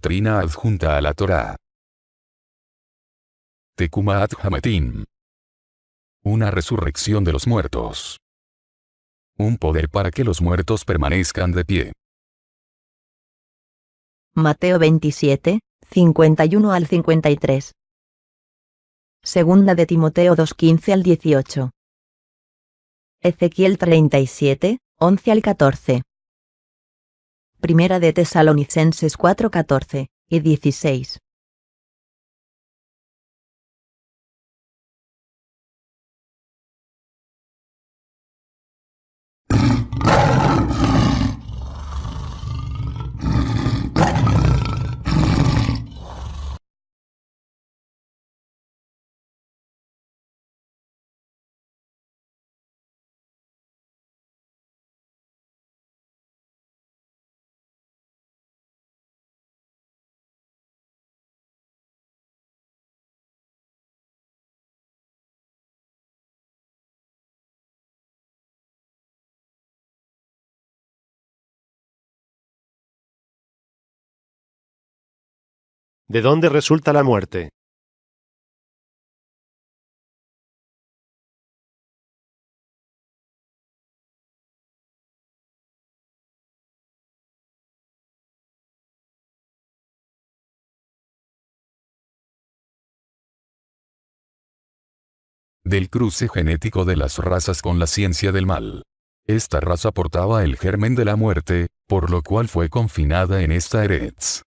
doctrina adjunta a la Torá. Tekumat Hametim. Una resurrección de los muertos. Un poder para que los muertos permanezcan de pie. Mateo 27, 51 al 53. Segunda de Timoteo 2, 15 al 18. Ezequiel 37, 11 al 14. Primera de Tesalonicenses 4, 14 y 16. ¿De dónde resulta la muerte? Del cruce genético de las razas con la ciencia del mal. Esta raza portaba el germen de la muerte, por lo cual fue confinada en esta Eretz.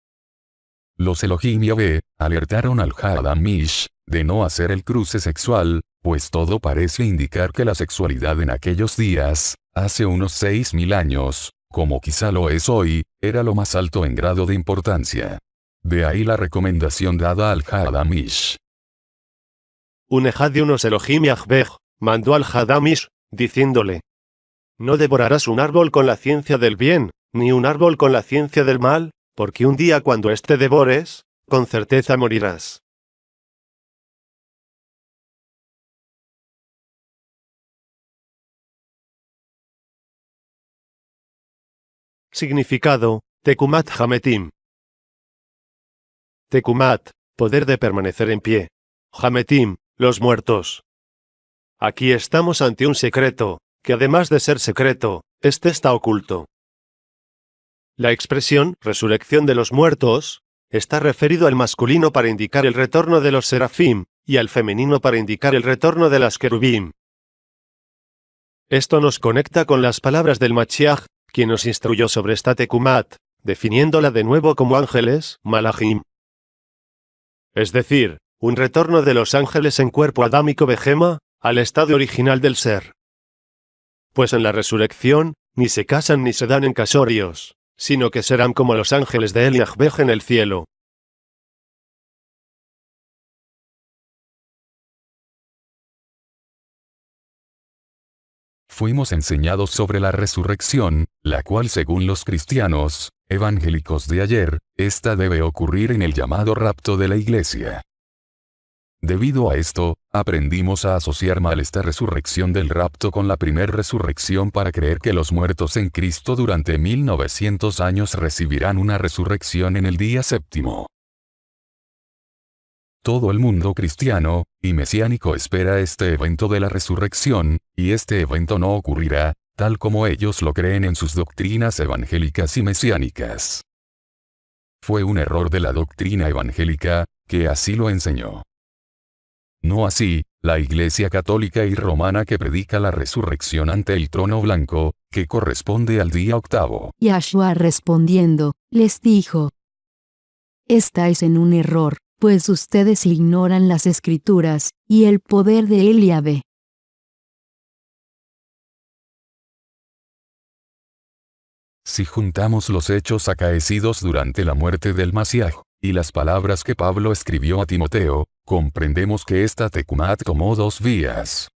Los Elohim Yahvé alertaron al Hadamish de no hacer el cruce sexual, pues todo parece indicar que la sexualidad en aquellos días, hace unos 6.000 años, como quizá lo es hoy, era lo más alto en grado de importancia. De ahí la recomendación dada al Hadamish. Un ejad de unos Elohim Yahvé mandó al Hadamish, diciéndole: no devorarás un árbol con la ciencia del bien, ni un árbol con la ciencia del mal, porque un día cuando éste devores, con certeza morirás. Significado: Tekumat Hametim. Tekumat, poder de permanecer en pie. Hametim, los muertos. Aquí estamos ante un secreto, que además de ser secreto, este está oculto. La expresión resurrección de los muertos está referido al masculino para indicar el retorno de los serafim, y al femenino para indicar el retorno de las querubim. Esto nos conecta con las palabras del Mashiach, quien nos instruyó sobre esta Tekumat, definiéndola de nuevo como ángeles, malachim. Es decir, un retorno de los ángeles en cuerpo adámico Behema, al estado original del ser. Pues en la resurrección, ni se casan ni se dan en casorios, sino que serán como los ángeles de El Yahvé en el cielo. Fuimos enseñados sobre la resurrección, la cual según los cristianos evangélicos de ayer, esta debe ocurrir en el llamado rapto de la iglesia. Debido a esto, aprendimos a asociar mal esta resurrección del rapto con la primer resurrección para creer que los muertos en Cristo durante 1900 años recibirán una resurrección en el día séptimo. Todo el mundo cristiano y mesiánico espera este evento de la resurrección, y este evento no ocurrirá, tal como ellos lo creen en sus doctrinas evangélicas y mesiánicas. Fue un error de la doctrina evangélica, que así lo enseñó. No así, la Iglesia Católica y Romana que predica la resurrección ante el trono blanco, que corresponde al día octavo. Yahshua respondiendo, les dijo: estáis en un error, pues ustedes ignoran las Escrituras, y el poder de El Yahvé. Si juntamos los hechos acaecidos durante la muerte del Mashiach, y las palabras que Pablo escribió a Timoteo, comprendemos que esta Tekumat tomó dos vías.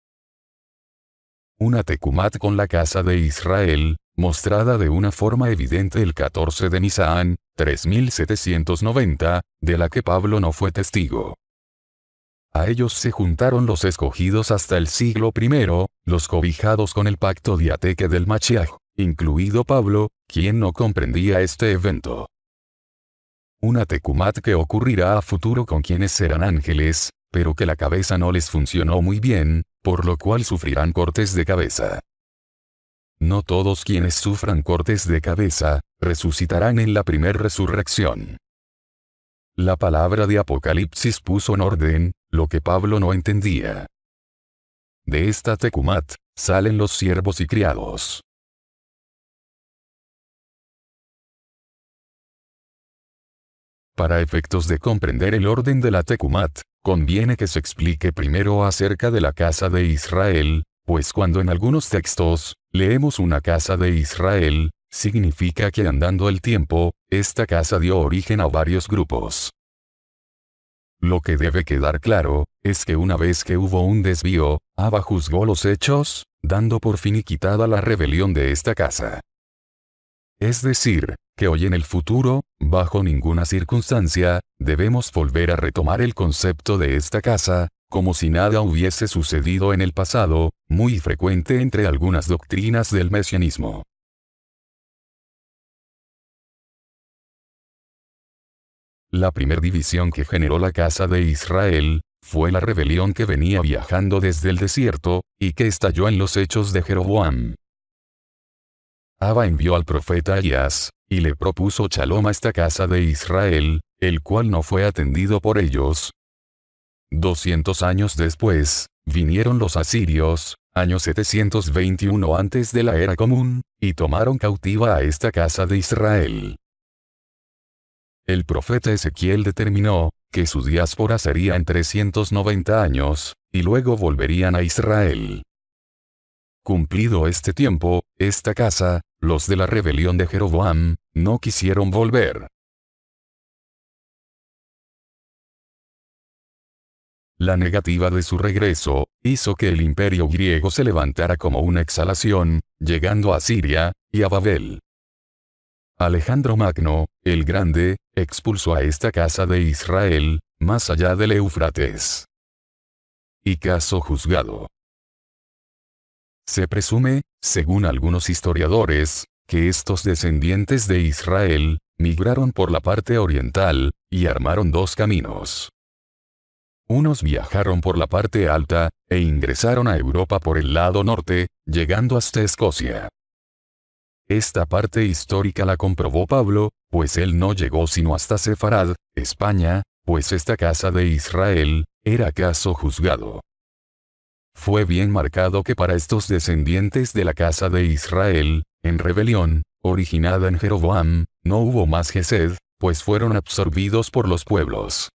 Una Tekumat con la casa de Israel, mostrada de una forma evidente el 14 de Nisán, 3790, de la que Pablo no fue testigo. A ellos se juntaron los escogidos hasta el siglo I, los cobijados con el pacto diateque del Mashiach, incluido Pablo, quien no comprendía este evento. Una tecumat que ocurrirá a futuro con quienes serán ángeles, pero que la cabeza no les funcionó muy bien, por lo cual sufrirán cortes de cabeza. No todos quienes sufran cortes de cabeza, resucitarán en la primer resurrección. La palabra de Apocalipsis puso en orden lo que Pablo no entendía. De esta tecumat salen los siervos y criados. Para efectos de comprender el orden de la tecumat, conviene que se explique primero acerca de la casa de Israel, pues cuando en algunos textos leemos una casa de Israel, significa que andando el tiempo, esta casa dio origen a varios grupos. Lo que debe quedar claro, es que una vez que hubo un desvío, Abba juzgó los hechos, dando por finiquitada la rebelión de esta casa. Es decir, que hoy en el futuro, bajo ninguna circunstancia, debemos volver a retomar el concepto de esta casa, como si nada hubiese sucedido en el pasado, muy frecuente entre algunas doctrinas del mesianismo. La primer división que generó la casa de Israel, fue la rebelión que venía viajando desde el desierto, y que estalló en los hechos de Jeroboam. Abba envió al profeta Ahías, y le propuso shalom a esta casa de Israel, el cual no fue atendido por ellos. 200 años después, vinieron los asirios, año 721 antes de la era común, y tomaron cautiva a esta casa de Israel. El profeta Ezequiel determinó que su diáspora sería en 390 años, y luego volverían a Israel. Cumplido este tiempo, esta casa, los de la rebelión de Jeroboam, no quisieron volver. La negativa de su regreso, hizo que el imperio griego se levantara como una exhalación, llegando a Siria, y a Babel. Alejandro Magno, el Grande, expulsó a esta casa de Israel, más allá del Éufrates. Y caso juzgado. Se presume, según algunos historiadores, que estos descendientes de Israel, migraron por la parte oriental, y armaron dos caminos. Unos viajaron por la parte alta, e ingresaron a Europa por el lado norte, llegando hasta Escocia. Esta parte histórica la comprobó Pablo, pues él no llegó sino hasta Sefarad, España, pues esta casa de Israel, era caso juzgado. Fue bien marcado que para estos descendientes de la casa de Israel, en rebelión, originada en Jeroboam, no hubo más Gesed, pues fueron absorbidos por los pueblos.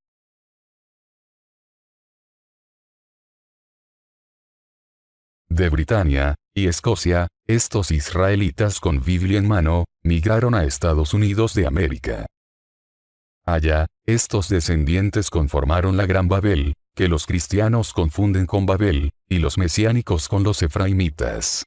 De Britania y Escocia, estos israelitas con Biblia en mano, migraron a Estados Unidos de América. Allá, estos descendientes conformaron la Gran Babel, que los cristianos confunden con Babel, y los mesiánicos con los efraimitas.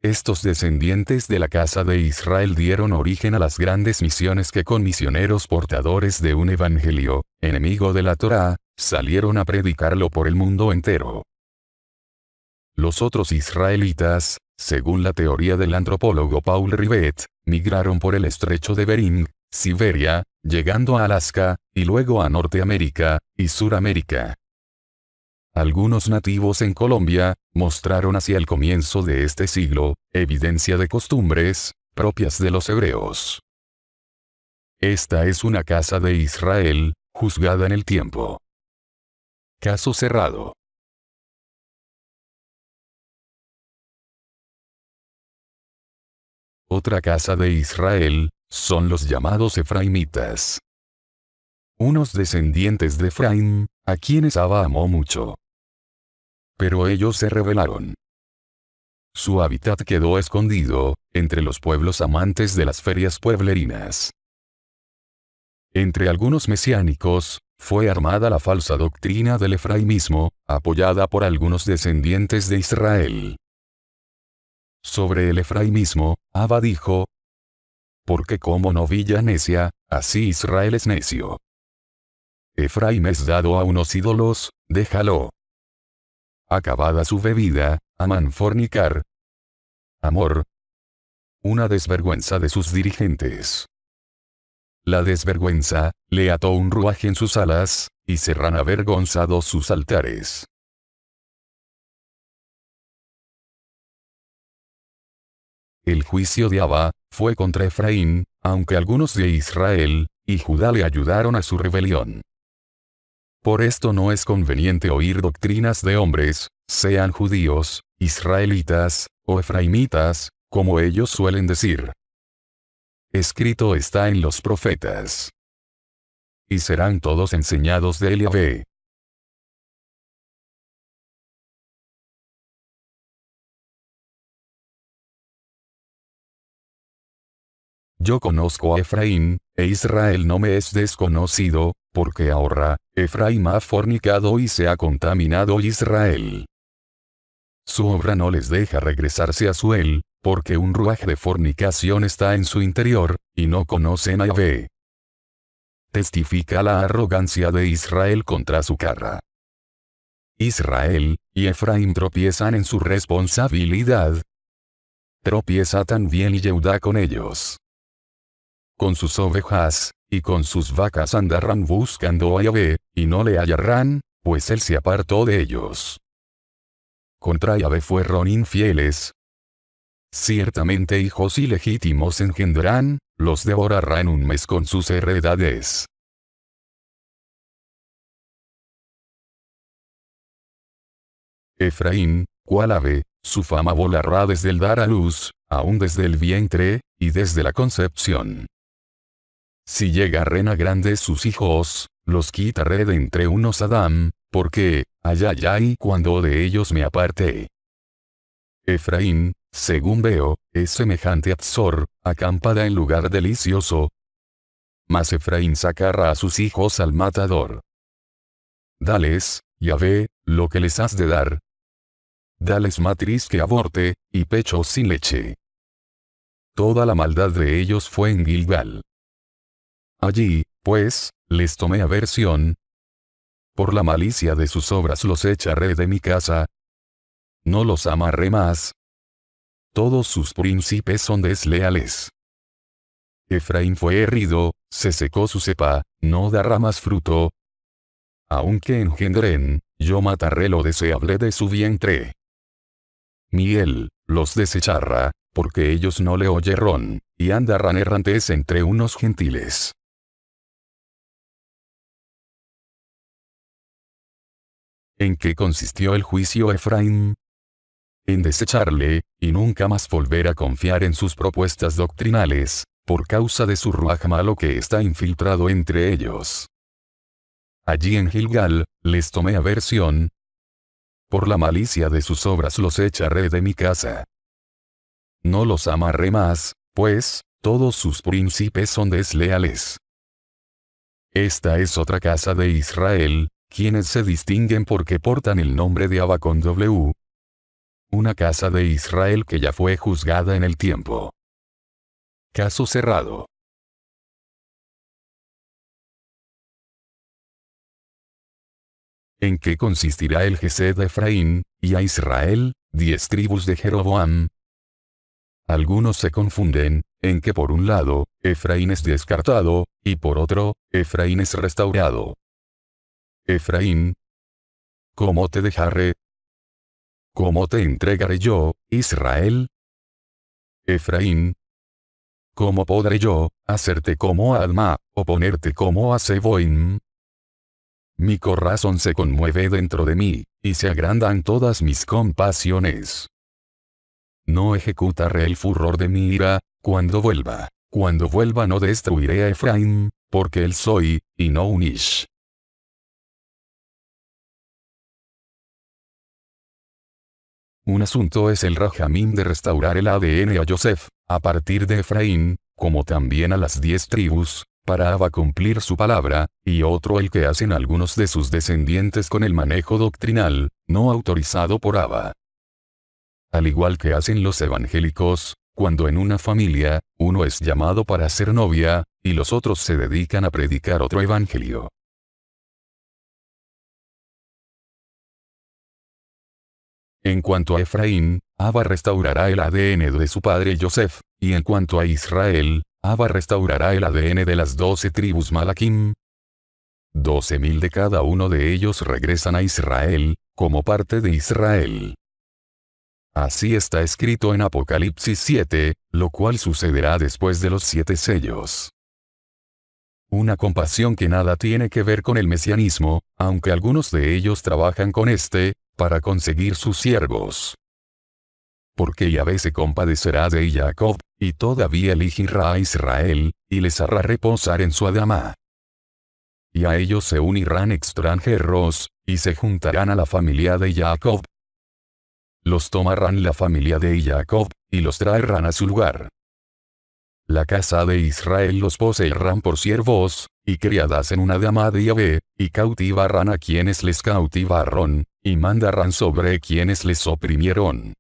Estos descendientes de la casa de Israel dieron origen a las grandes misiones que con misioneros portadores de un evangelio, enemigo de la Torá, salieron a predicarlo por el mundo entero. Los otros israelitas, según la teoría del antropólogo Paul Rivet, migraron por el estrecho de Bering, Siberia, llegando a Alaska, y luego a Norteamérica y Suramérica. Algunos nativos en Colombia mostraron hacia el comienzo de este siglo evidencia de costumbres propias de los hebreos. Esta es una casa de Israel, juzgada en el tiempo. Caso cerrado. Otra casa de Israel, son los llamados efraimitas. Unos descendientes de Efraim, a quienes Abba amó mucho. Pero ellos se rebelaron. Su hábitat quedó escondido, entre los pueblos amantes de las ferias pueblerinas. Entre algunos mesiánicos, fue armada la falsa doctrina del efraimismo, apoyada por algunos descendientes de Israel. Sobre el efraimismo, Abba dijo: porque como novilla necia, así Israel es necio. Efraim es dado a unos ídolos, déjalo. Acabada su bebida, aman fornicar. Amor. Una desvergüenza de sus dirigentes. la desvergüenza, le ató un ruaje en sus alas, y serán avergonzados sus altares. El juicio de Abba fue contra Efraín, aunque algunos de Israel y Judá le ayudaron a su rebelión. Por esto no es conveniente oír doctrinas de hombres, sean judíos, israelitas, o efraimitas, como ellos suelen decir. Escrito está en los profetas. Y serán todos enseñados de Yahvé. Yo conozco a Efraín, e Israel no me es desconocido, porque ahora, Efraín ha fornicado y se ha contaminado Israel. Su obra no les deja regresarse a Suel, porque un ruaj de fornicación está en su interior, y no conocen a Yahvé. Testifica la arrogancia de Israel contra su cara. Israel y Efraín tropiezan en su responsabilidad. Tropieza también Yehudá con ellos. Con sus ovejas, y con sus vacas andarán buscando a Yahvé, y no le hallarán, pues él se apartó de ellos. Contra Yahvé fueron infieles. Ciertamente hijos ilegítimos engendrarán, los devorará en un mes con sus heredades. Efraín, cual ave, su fama volará desde el dar a luz, aún desde el vientre, y desde la concepción. Si llegaren a grandes sus hijos, los quitaré de entre unos Adán, porque, ay, cuando de ellos me aparté. Efraín, según veo, es semejante a Tzor, acampada en lugar delicioso. Mas Efraín sacará a sus hijos al matador. Dales, Yahvé, lo que les has de dar. Dales matriz que aborte, y pecho sin leche. Toda la maldad de ellos fue en Gilgal. Allí, pues, les tomé aversión. Por la malicia de sus obras los echaré de mi casa. No los amarré más. Todos sus príncipes son desleales. Efraín fue herido, se secó su cepa, no dará más fruto. Aunque engendren, yo mataré lo deseable de su vientre. Miel, los desechará, porque ellos no le oyeron, y andarán errantes entre unos gentiles. ¿En qué consistió el juicio a Efraín? En desecharle, y nunca más volver a confiar en sus propuestas doctrinales, por causa de su ruaj malo que está infiltrado entre ellos. Allí en Gilgal, les tomé aversión. Por la malicia de sus obras los echaré de mi casa. No los amarré más, pues, todos sus príncipes son desleales. Esta es otra casa de Israel, quienes se distinguen porque portan el nombre de Abba con W. Una casa de Israel que ya fue juzgada en el tiempo. Caso cerrado. ¿En qué consistirá el Gesed de Efraín, y a Israel, 10 tribus de Jeroboam? Algunos se confunden, en que por un lado, Efraín es descartado, y por otro, Efraín es restaurado. Efraín, ¿cómo te dejaré? ¿Cómo te entregaré yo, Israel? Efraín, ¿cómo podré yo hacerte como a Adma, o ponerte como a Seboim? Mi corazón se conmueve dentro de mí, y se agrandan todas mis compasiones. No ejecutaré el furor de mi ira, cuando vuelva no destruiré a Efraín, porque él soy, y no un Ish. Un asunto es el Rajamim de restaurar el ADN a Yosef, a partir de Efraín, como también a las 10 tribus, para Abba cumplir su palabra, y otro el que hacen algunos de sus descendientes con el manejo doctrinal, no autorizado por Abba. Al igual que hacen los evangélicos, cuando en una familia, uno es llamado para ser novia, y los otros se dedican a predicar otro evangelio. En cuanto a Efraín, Abba restaurará el ADN de su padre Yosef, y en cuanto a Israel, Abba restaurará el ADN de las 12 tribus Malaquim. 12.000 de cada uno de ellos regresan a Israel, como parte de Israel. Así está escrito en Apocalipsis 7, lo cual sucederá después de los 7 sellos. Una compasión que nada tiene que ver con el mesianismo, aunque algunos de ellos trabajan con para conseguir sus siervos. Porque Yahvé se compadecerá de Jacob, y todavía elegirá a Israel, y les hará reposar en su Adama. Y a ellos se unirán extranjeros, y se juntarán a la familia de Jacob. Los tomarán la familia de Jacob, y los traerán a su lugar. La casa de Israel los poseerán por siervos, y criadas en una dama de Yahvé, y cautivarán a quienes les cautivaron, y mandarán sobre quienes les oprimieron.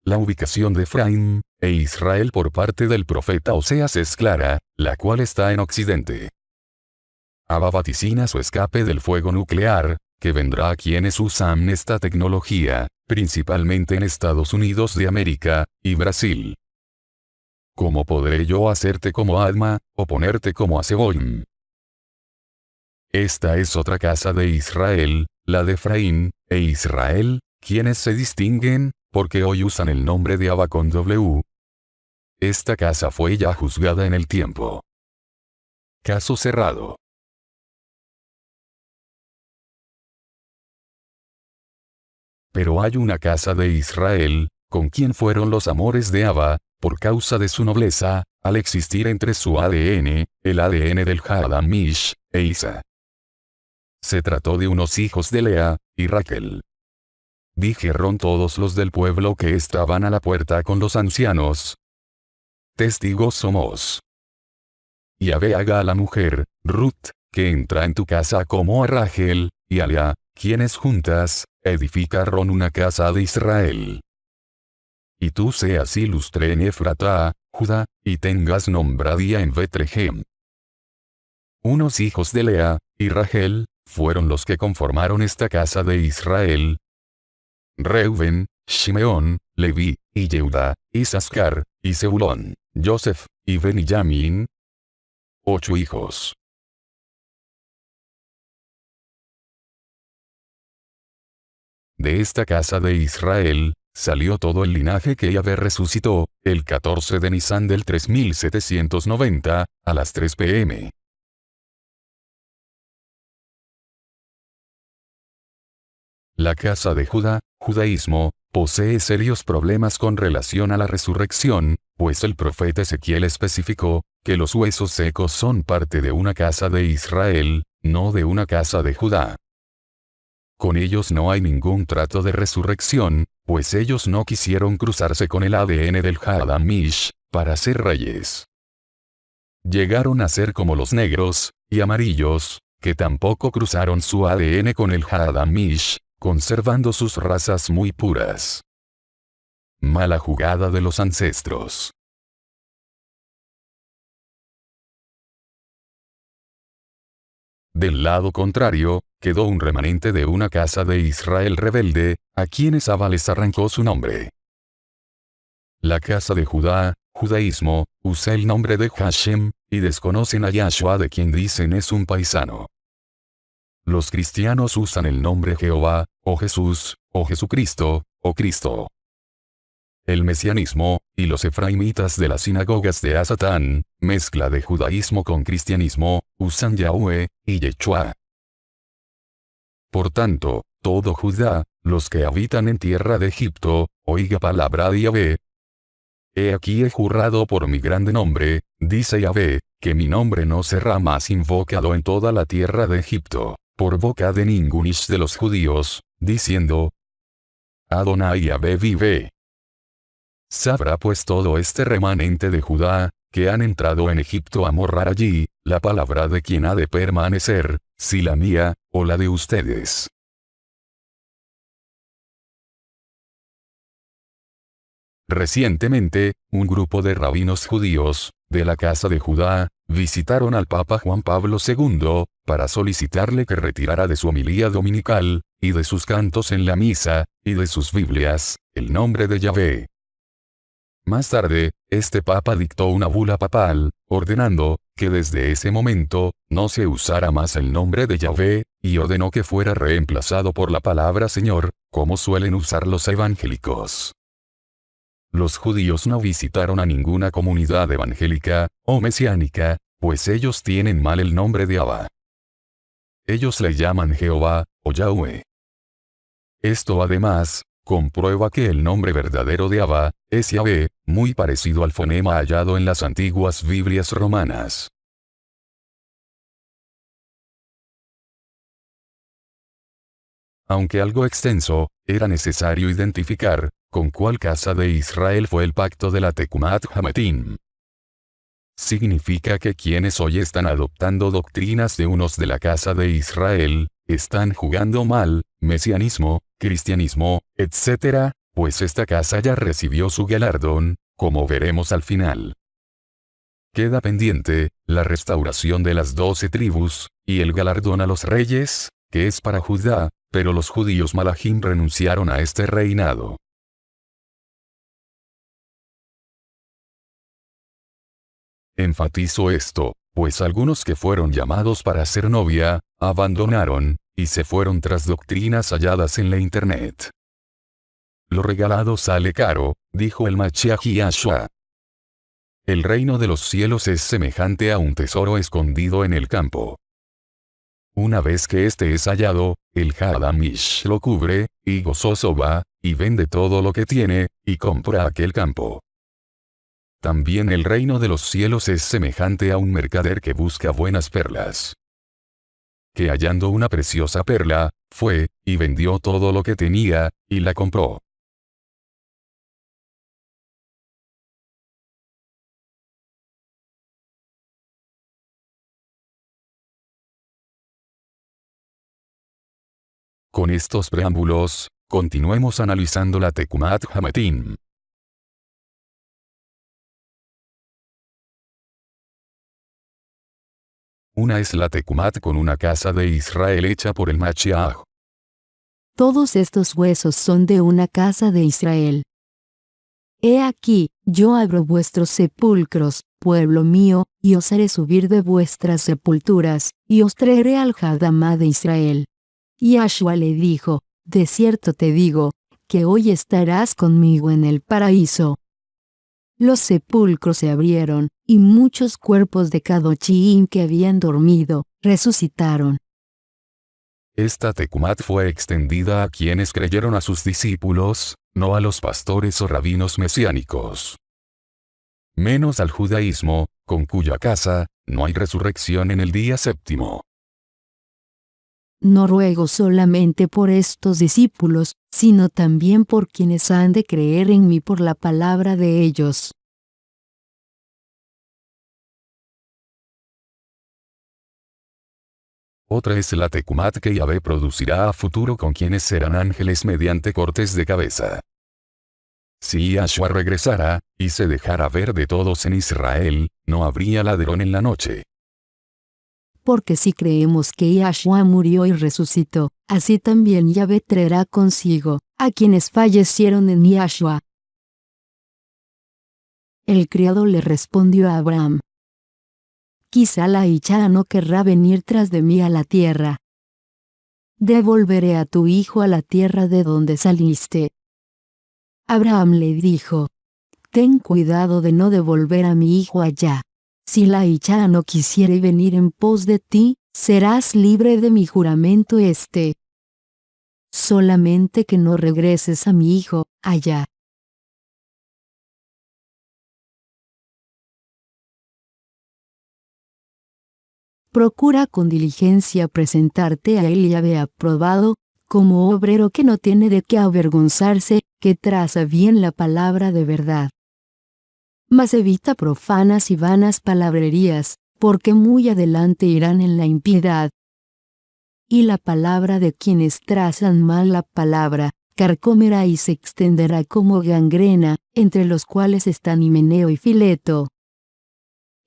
La ubicación de Efraín e Israel por parte del profeta Oseas es clara, la cual está en Occidente. Abba vaticina su escape del fuego nuclear, que vendrá a quienes usan esta tecnología, principalmente en Estados Unidos de América, y Brasil. ¿Cómo podré yo hacerte como Adma, o ponerte como a Zeboim? Esta es otra casa de Israel, la de Efraín, e Israel, quienes se distinguen, porque hoy usan el nombre de Abba con W. Esta casa fue ya juzgada en el tiempo. Caso cerrado. Pero hay una casa de Israel, con quien fueron los amores de Abba, por causa de su nobleza, al existir entre su ADN, el ADN del Hadamish, e Isa. Se trató de unos hijos de Lea, y Raquel. Dijeron todos los del pueblo que estaban a la puerta con los ancianos: testigos somos. Yahvé haga a la mujer, Ruth, que entra en tu casa como a Rachel, y a Lea, quienes juntas edificaron una casa de Israel. Y tú seas ilustre en Efrata, Judá, y tengas nombradía en Betlehem. Unos hijos de Lea, y Rachel, fueron los que conformaron esta casa de Israel: Reuben, Shimeón, Leví, y Yehuda, Isascar, y Zebulón, Joseph, y Benjamín. 8 hijos. De esta casa de Israel, salió todo el linaje que Yahvé resucitó, el 14 de Nisan del 3790, a las 3 p.m. La casa de Judá, judaísmo, posee serios problemas con relación a la resurrección, pues el profeta Ezequiel especificó que los huesos secos son parte de una casa de Israel, no de una casa de Judá. Con ellos no hay ningún trato de resurrección, pues ellos no quisieron cruzarse con el ADN del Hadamish, para ser reyes. Llegaron a ser como los negros, y amarillos, que tampoco cruzaron su ADN con el Hadamish, conservando sus razas muy puras. Mala jugada de los ancestros. Del lado contrario, quedó un remanente de una casa de Israel rebelde, a quienes Abba les arrancó su nombre. La casa de Judá, judaísmo, usa el nombre de Hashem, y desconocen a Yahshua, de quien dicen es un paisano. Los cristianos usan el nombre Jehová, o Jesús, o Jesucristo, o Cristo. El mesianismo, y los efraimitas de las sinagogas de Asatán, mezcla de judaísmo con cristianismo, usan Yahweh, y Yeshua. Por tanto, todo Judá, los que habitan en tierra de Egipto, oiga palabra de Yahvé. He aquí he jurado por mi grande nombre, dice Yahvé, que mi nombre no será más invocado en toda la tierra de Egipto, por boca de ningún ish de los judíos, diciendo: Adonai Yahvé vive. Sabrá pues todo este remanente de Judá, que han entrado en Egipto a morar allí, la palabra de quien ha de permanecer, si la mía, o la de ustedes. Recientemente, un grupo de rabinos judíos, de la casa de Judá, visitaron al Papa Juan Pablo II, para solicitarle que retirara de su homilía dominical, y de sus cantos en la misa, y de sus Biblias, el nombre de Yahvé. Más tarde, este papa dictó una bula papal, ordenando que desde ese momento no se usara más el nombre de Yahvé, y ordenó que fuera reemplazado por la palabra Señor, como suelen usar los evangélicos. Los judíos no visitaron a ninguna comunidad evangélica o mesiánica, pues ellos tienen mal el nombre de Abba. Ellos le llaman Jehová o Yahweh. Esto además comprueba que el nombre verdadero de Abba es Yahvé, muy parecido al fonema hallado en las antiguas Biblias romanas. Aunque algo extenso, era necesario identificar con cuál casa de Israel fue el pacto de la Tekumat Hametim. Significa que quienes hoy están adoptando doctrinas de unos de la casa de Israel, están jugando mal, mesianismo, cristianismo, etc., pues esta casa ya recibió su galardón, como veremos al final. Queda pendiente la restauración de las 12 tribus, y el galardón a los reyes, que es para Judá, pero los judíos Malachim renunciaron a este reinado. Enfatizo esto, pues algunos que fueron llamados para ser novia, abandonaron, y se fueron tras doctrinas halladas en la internet. Lo regalado sale caro, dijo el Mashiach Yahshua. El reino de los cielos es semejante a un tesoro escondido en el campo. Una vez que este es hallado, el Hadamish lo cubre, y gozoso va, y vende todo lo que tiene, y compra aquel campo. También el reino de los cielos es semejante a un mercader que busca buenas perlas. Que hallando una preciosa perla, fue, y vendió todo lo que tenía, y la compró. Con estos preámbulos, continuemos analizando la Tekumat Hametim. Una es la Tekumat con una casa de Israel hecha por el Mashiach. Todos estos huesos son de una casa de Israel. He aquí, yo abro vuestros sepulcros, pueblo mío, y os haré subir de vuestras sepulturas, y os traeré al Hadamá de Israel. Yahshua le dijo, de cierto te digo, que hoy estarás conmigo en el paraíso. Los sepulcros se abrieron, y muchos cuerpos de Kadochim que habían dormido, resucitaron. Esta Tekumat fue extendida a quienes creyeron a sus discípulos, no a los pastores o rabinos mesiánicos. Menos al judaísmo, con cuya casa, no hay resurrección en el día séptimo. No ruego solamente por estos discípulos, sino también por quienes han de creer en mí por la palabra de ellos. Otra es la Tekumat que Yahvé producirá a futuro con quienes serán ángeles mediante cortes de cabeza. Si Yahshua regresara, y se dejara ver de todos en Israel, no habría ladrón en la noche. Porque si creemos que Yahshua murió y resucitó, así también Yahvé traerá consigo a quienes fallecieron en Yahshua. El criado le respondió a Abraham: quizá la hija no querrá venir tras de mí a la tierra. Devolveré a tu hijo a la tierra de donde saliste. Abraham le dijo: ten cuidado de no devolver a mi hijo allá. Si la hija no quisiere venir en pos de ti, serás libre de mi juramento solamente que no regreses a mi hijo allá. Procura con diligencia presentarte a él y Yahvé aprobado, como obrero que no tiene de qué avergonzarse, que traza bien la palabra de verdad. Mas evita profanas y vanas palabrerías, porque muy adelante irán en la impiedad. Y la palabra de quienes trazan mal la palabra, carcomerá y se extenderá como gangrena, entre los cuales están Himeneo y Fileto.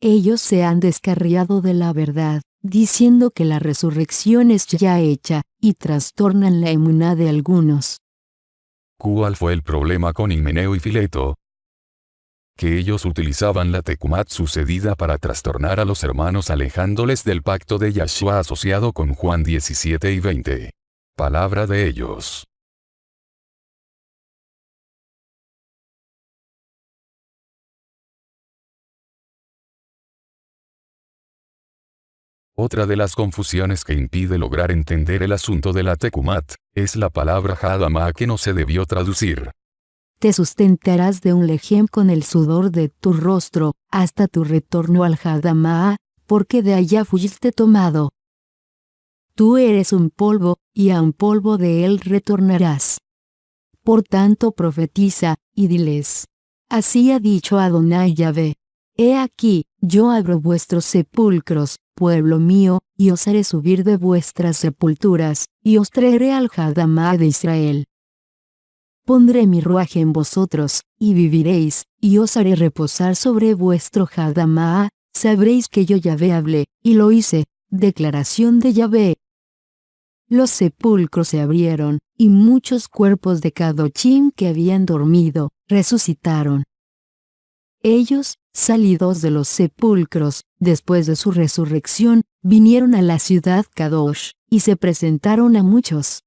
Ellos se han descarriado de la verdad, diciendo que la resurrección es ya hecha, y trastornan la emuná de algunos. ¿Cuál fue el problema con Himeneo y Fileto? Que ellos utilizaban la Tecumat sucedida para trastornar a los hermanos alejándoles del pacto de Yahshua asociado con Juan 17 y 20. Palabra de ellos. Otra de las confusiones que impide lograr entender el asunto de la Tecumat, es la palabra Hadamá que no se debió traducir. Te sustentarás de un lejem con el sudor de tu rostro, hasta tu retorno al Hadamá, porque de allá fuiste tomado. Tú eres un polvo, y a un polvo de él retornarás. Por tanto profetiza, y diles. Así ha dicho Adonai Yahvé. He aquí, yo abro vuestros sepulcros, pueblo mío, y os haré subir de vuestras sepulturas, y os traeré al Hadamá de Israel. Pondré mi ruaje en vosotros, y viviréis, y os haré reposar sobre vuestro Hadamá, sabréis que yo Yahvé hablé, y lo hice, declaración de Yahvé. Los sepulcros se abrieron, y muchos cuerpos de Kadochim que habían dormido, resucitaron. Ellos, salidos de los sepulcros, después de su resurrección, vinieron a la ciudad Kadosh, y se presentaron a muchos.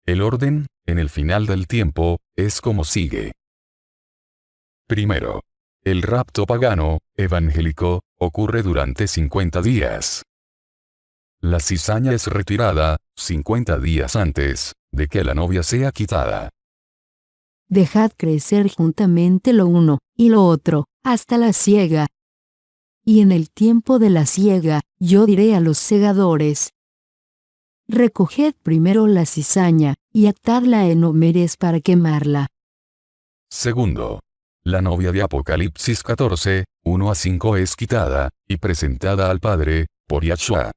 El orden, en el final del tiempo, es como sigue. Primero. El rapto pagano, evangélico, ocurre durante 50 días. La cizaña es retirada, 50 días antes, de que la novia sea quitada. Dejad crecer juntamente lo uno, y lo otro, hasta la siega. Y en el tiempo de la siega, yo diré a los segadores. Recoged primero la cizaña, y atadla en homeres para quemarla. Segundo. La novia de Apocalipsis 14, 1-5 es quitada, y presentada al Padre, por Yahshua.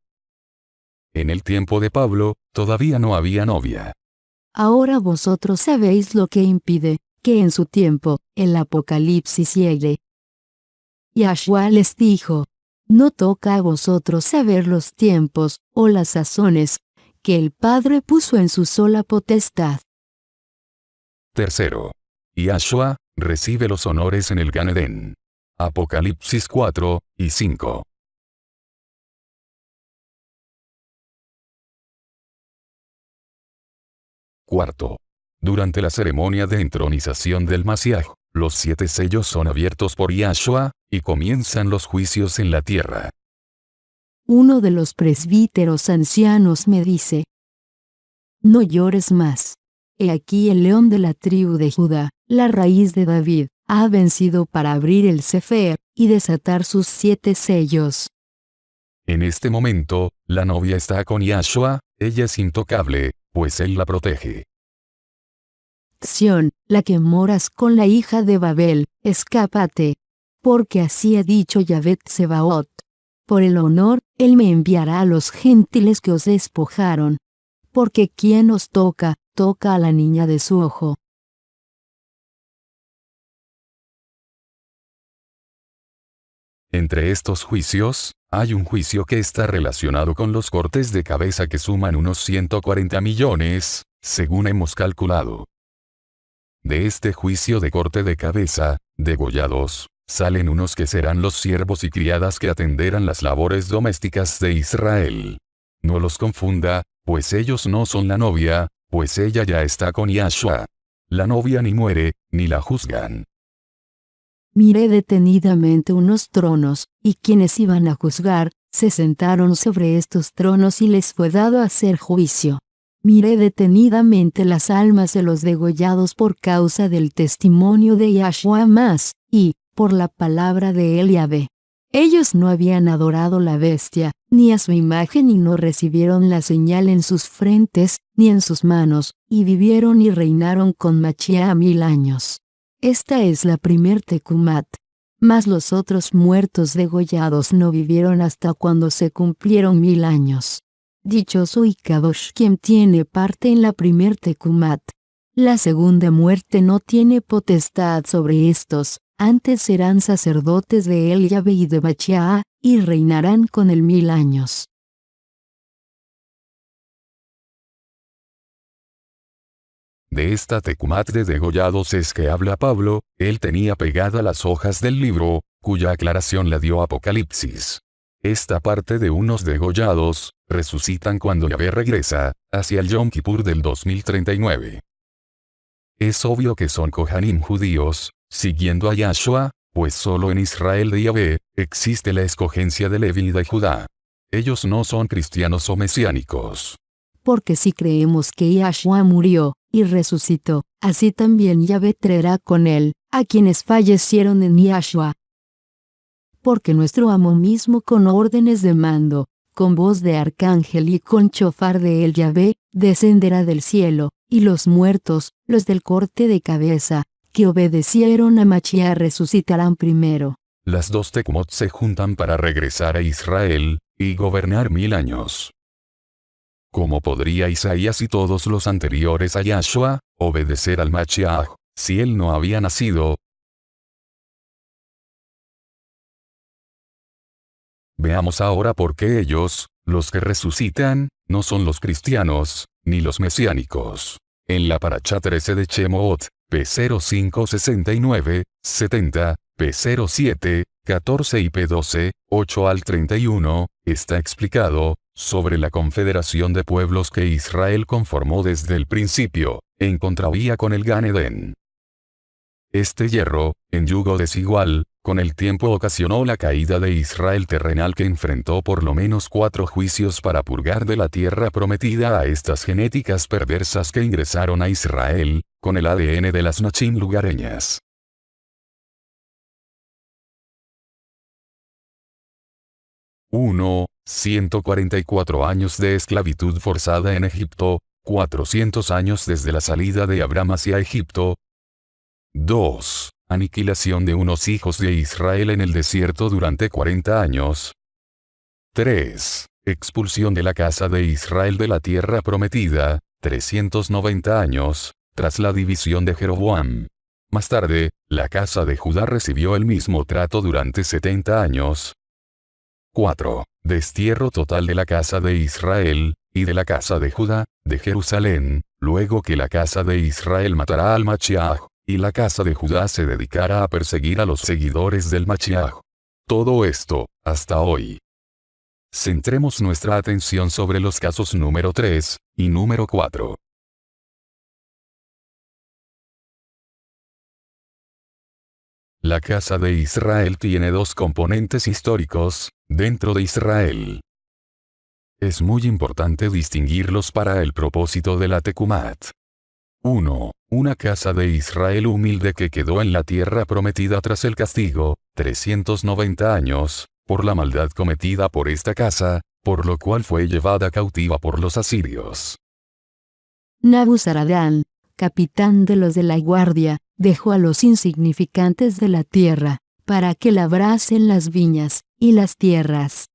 En el tiempo de Pablo, todavía no había novia. Ahora vosotros sabéis lo que impide, que en su tiempo, el Apocalipsis llegue. Yahshua les dijo, no toca a vosotros saber los tiempos, o las sazones, que el Padre puso en su sola potestad. Tercero. Yahshua recibe los honores en el Gan Edén. Apocalipsis 4 y 5. Cuarto. Durante la ceremonia de entronización del Masiaj, los 7 sellos son abiertos por Yahshua, y comienzan los juicios en la tierra. Uno de los presbíteros ancianos me dice, no llores más. He aquí el león de la tribu de Judá, la raíz de David, ha vencido para abrir el Sefer, y desatar sus 7 sellos. En este momento, la novia está con Yahshua, ella es intocable, pues él la protege. Sión, la que moras con la hija de Babel, escápate. Porque así ha dicho Yahvé Tsebaot. Por el honor, él me enviará a los gentiles que os despojaron. Porque quien os toca, toca a la niña de su ojo. Entre estos juicios, hay un juicio que está relacionado con los cortes de cabeza que suman unos 140 millones, según hemos calculado. De este juicio de corte de cabeza, degollados, salen unos que serán los siervos y criadas que atenderán las labores domésticas de Israel. No los confunda, pues ellos no son la novia, pues ella ya está con Yahshua. La novia ni muere, ni la juzgan. Miré detenidamente unos tronos, y quienes iban a juzgar, se sentaron sobre estos tronos y les fue dado hacer juicio. Miré detenidamente las almas de los degollados por causa del testimonio de Yahshua más, y, por la palabra de Yahvé. Ellos no habían adorado la bestia, ni a su imagen y no recibieron la señal en sus frentes, ni en sus manos, y vivieron y reinaron con Machía 1000 años. Esta es la primer Tecumat. Mas los otros muertos degollados no vivieron hasta cuando se cumplieron 1000 años. Dichoso y Kadosh quien tiene parte en la primer Tecumat. La segunda muerte no tiene potestad sobre estos, Antes serán sacerdotes de El Yahvé y de Machiah, y reinarán con él 1000 años. De esta tecumat de degollados es que habla Pablo. Él tenía pegada las hojas del libro, cuya aclaración la dio Apocalipsis. Esta parte de unos degollados, resucitan cuando Yahvé regresa, hacia el Yom Kippur del 2039. Es obvio que son Kohanim judíos, siguiendo a Yahshua, pues solo en Israel de Yahvé, existe la escogencia de Leví y de Judá. Ellos no son cristianos o mesiánicos. Porque si creemos que Yahshua murió, y resucitó, así también Yahvé traerá con él, a quienes fallecieron en Yahshua. Porque nuestro amo mismo con órdenes de mando, con voz de arcángel y con chofar de El Yahvé, descenderá del cielo, y los muertos, los del corte de cabeza, que obedecieron a Machiah resucitarán primero. Las dos Tecumot se juntan para regresar a Israel, y gobernar 1000 años. ¿Cómo podría Isaías y todos los anteriores a Yahshua, obedecer al Machiach, si él no había nacido? Veamos ahora por qué ellos, los que resucitan, no son los cristianos, ni los mesiánicos. En la Parashá 13 de Shemot, P05 69, 70, P07, 14 y P12, 8 al 31, está explicado, sobre la confederación de pueblos que Israel conformó desde el principio, en contravía con el Gan Edén. Este hierro, en yugo desigual, con el tiempo ocasionó la caída de Israel terrenal que enfrentó por lo menos 4 juicios para purgar de la tierra prometida a estas genéticas perversas que ingresaron a Israel, con el ADN de las Nachim lugareñas. Uno, 144 años de esclavitud forzada en Egipto, 400 años desde la salida de Abraham hacia Egipto. 2. Aniquilación de unos hijos de Israel en el desierto durante 40 años. 3. Expulsión de la casa de Israel de la tierra prometida, 390 años, tras la división de Jeroboam. Más tarde, la casa de Judá recibió el mismo trato durante 70 años. 4. Destierro total de la casa de Israel, y de la casa de Judá, de Jerusalén, luego que la casa de Israel matará al Machiach, y la casa de Judá se dedicará a perseguir a los seguidores del Machiach. Todo esto, hasta hoy. Centremos nuestra atención sobre los casos número 3, y número 4. La casa de Israel tiene dos componentes históricos, dentro de Israel. Es muy importante distinguirlos para el propósito de la Tecumat. 1. Una casa de Israel humilde que quedó en la tierra prometida tras el castigo, 390 años, por la maldad cometida por esta casa, por lo cual fue llevada cautiva por los asirios. Nabuzaradán, capitán de los de la guardia, dejó a los insignificantes de la tierra, para que labrasen las viñas, y las tierras.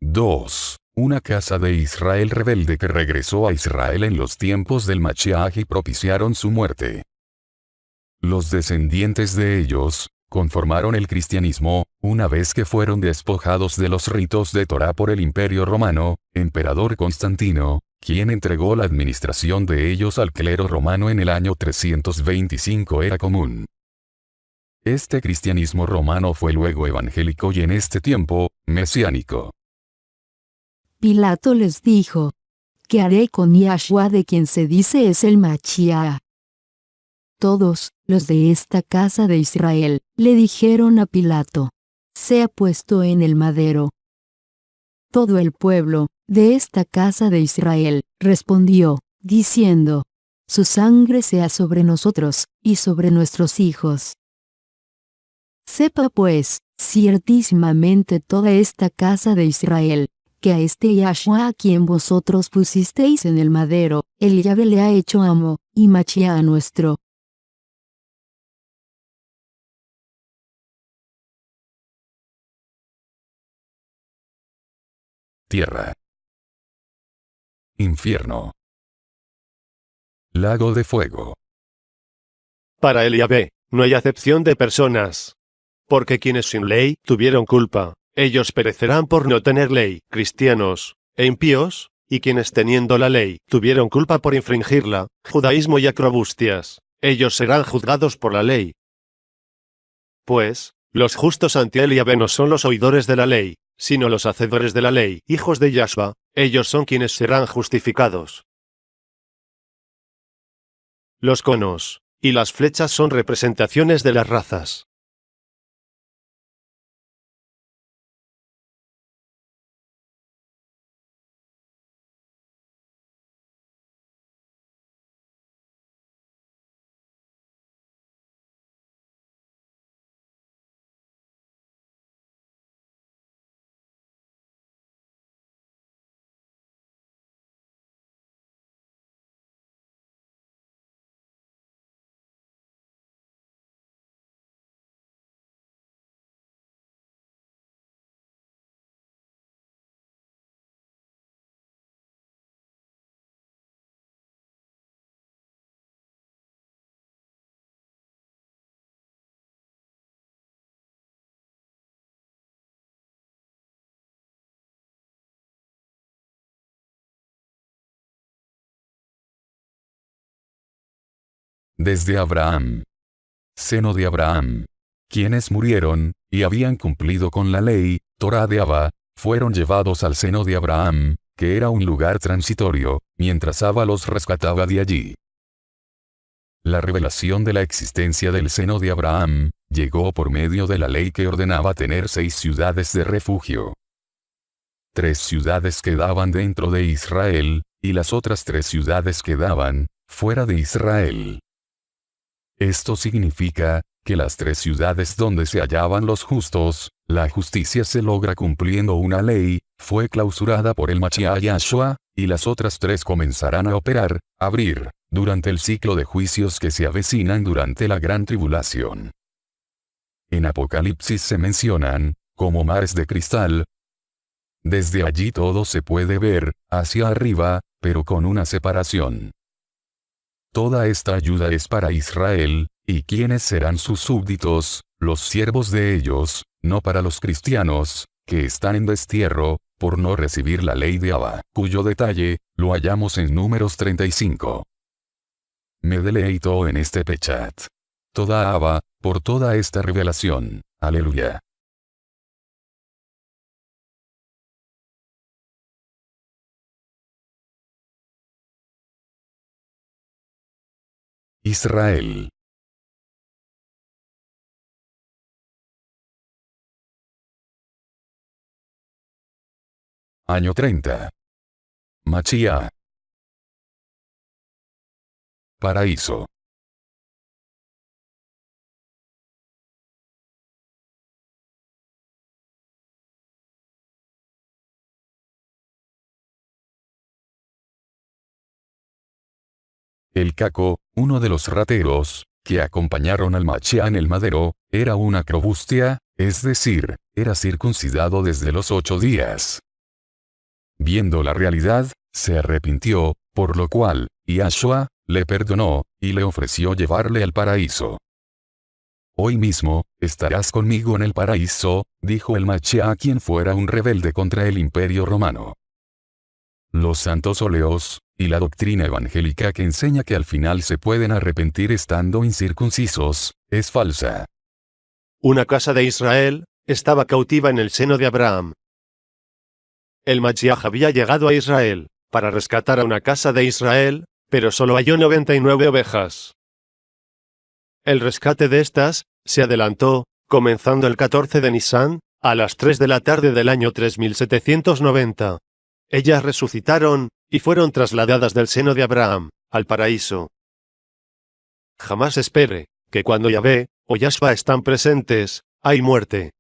Dos. Una casa de Israel rebelde que regresó a Israel en los tiempos del Machiach y propiciaron su muerte. Los descendientes de ellos, conformaron el cristianismo, una vez que fueron despojados de los ritos de Torá por el Imperio Romano, emperador Constantino, quien entregó la administración de ellos al clero romano en el año 325 era común. Este cristianismo romano fue luego evangélico y en este tiempo, mesiánico. Pilato les dijo: ¿Qué haré con Yahshua de quien se dice es el Machiach? Todos, los de esta casa de Israel, le dijeron a Pilato: sea puesto en el madero. Todo el pueblo, de esta casa de Israel, respondió, diciendo: su sangre sea sobre nosotros, y sobre nuestros hijos. Sepa pues, ciertísimamente toda esta casa de Israel, que a este Yahshua a quien vosotros pusisteis en el madero, el Yahvé le ha hecho amo, y Machiach nuestro. Tierra. infierno. Lago de fuego. Para el Yahvé, no hay acepción de personas. Porque quienes sin ley tuvieron culpa, ellos perecerán por no tener ley, cristianos e impíos, y quienes teniendo la ley tuvieron culpa por infringirla, judaísmo y acrobustias, ellos serán juzgados por la ley. Pues, los justos ante el Yahvé no son los oidores de la ley, sino los hacedores de la ley, hijos de Yahshua, ellos son quienes serán justificados. Los conos y las flechas son representaciones de las razas. Desde Abraham. Seno de Abraham. Quienes murieron, y habían cumplido con la ley, Torá de Abba, fueron llevados al seno de Abraham, que era un lugar transitorio, mientras Abba los rescataba de allí. La revelación de la existencia del seno de Abraham, llegó por medio de la ley que ordenaba tener 6 ciudades de refugio. 3 ciudades quedaban dentro de Israel, y las otras 3 ciudades quedaban fuera de Israel. Esto significa que las 3 ciudades donde se hallaban los justos, la justicia se logra cumpliendo una ley, fue clausurada por el Mashiach Yahshua, y las otras 3 comenzarán a operar, abrir, durante el ciclo de juicios que se avecinan durante la gran tribulación. En Apocalipsis se mencionan, como mares de cristal. Desde allí todo se puede ver, hacia arriba, pero con una separación. Toda esta ayuda es para Israel, y quienes serán sus súbditos, los siervos de ellos, no para los cristianos, que están en destierro, por no recibir la ley de Abba, cuyo detalle, lo hallamos en Números 35. Me deleito en este Pechat. Toda Abba, por toda esta revelación. Aleluya. Israel. Año 30. Mashiach. Paraíso. El caco, uno de los rateros, que acompañaron al Mashiach en el madero, era una acrobustia, es decir, era circuncidado desde los 8 días. Viendo la realidad, se arrepintió, por lo cual, Yahshua, le perdonó, y le ofreció llevarle al paraíso. Hoy mismo, estarás conmigo en el paraíso, dijo el Mashiach a quien fuera un rebelde contra el imperio romano. Los santos óleos, y la doctrina evangélica que enseña que al final se pueden arrepentir estando incircuncisos, es falsa. Una casa de Israel estaba cautiva en el seno de Abraham. El Mashiach había llegado a Israel para rescatar a una casa de Israel, pero solo halló 99 ovejas. El rescate de estas se adelantó, comenzando el 14 de Nisan, a las 3 de la tarde del año 3790. Ellas resucitaron, y fueron trasladadas del seno de Abraham, al paraíso. Jamás espere, que cuando Yahvé, o Yahshua están presentes, hay muerte.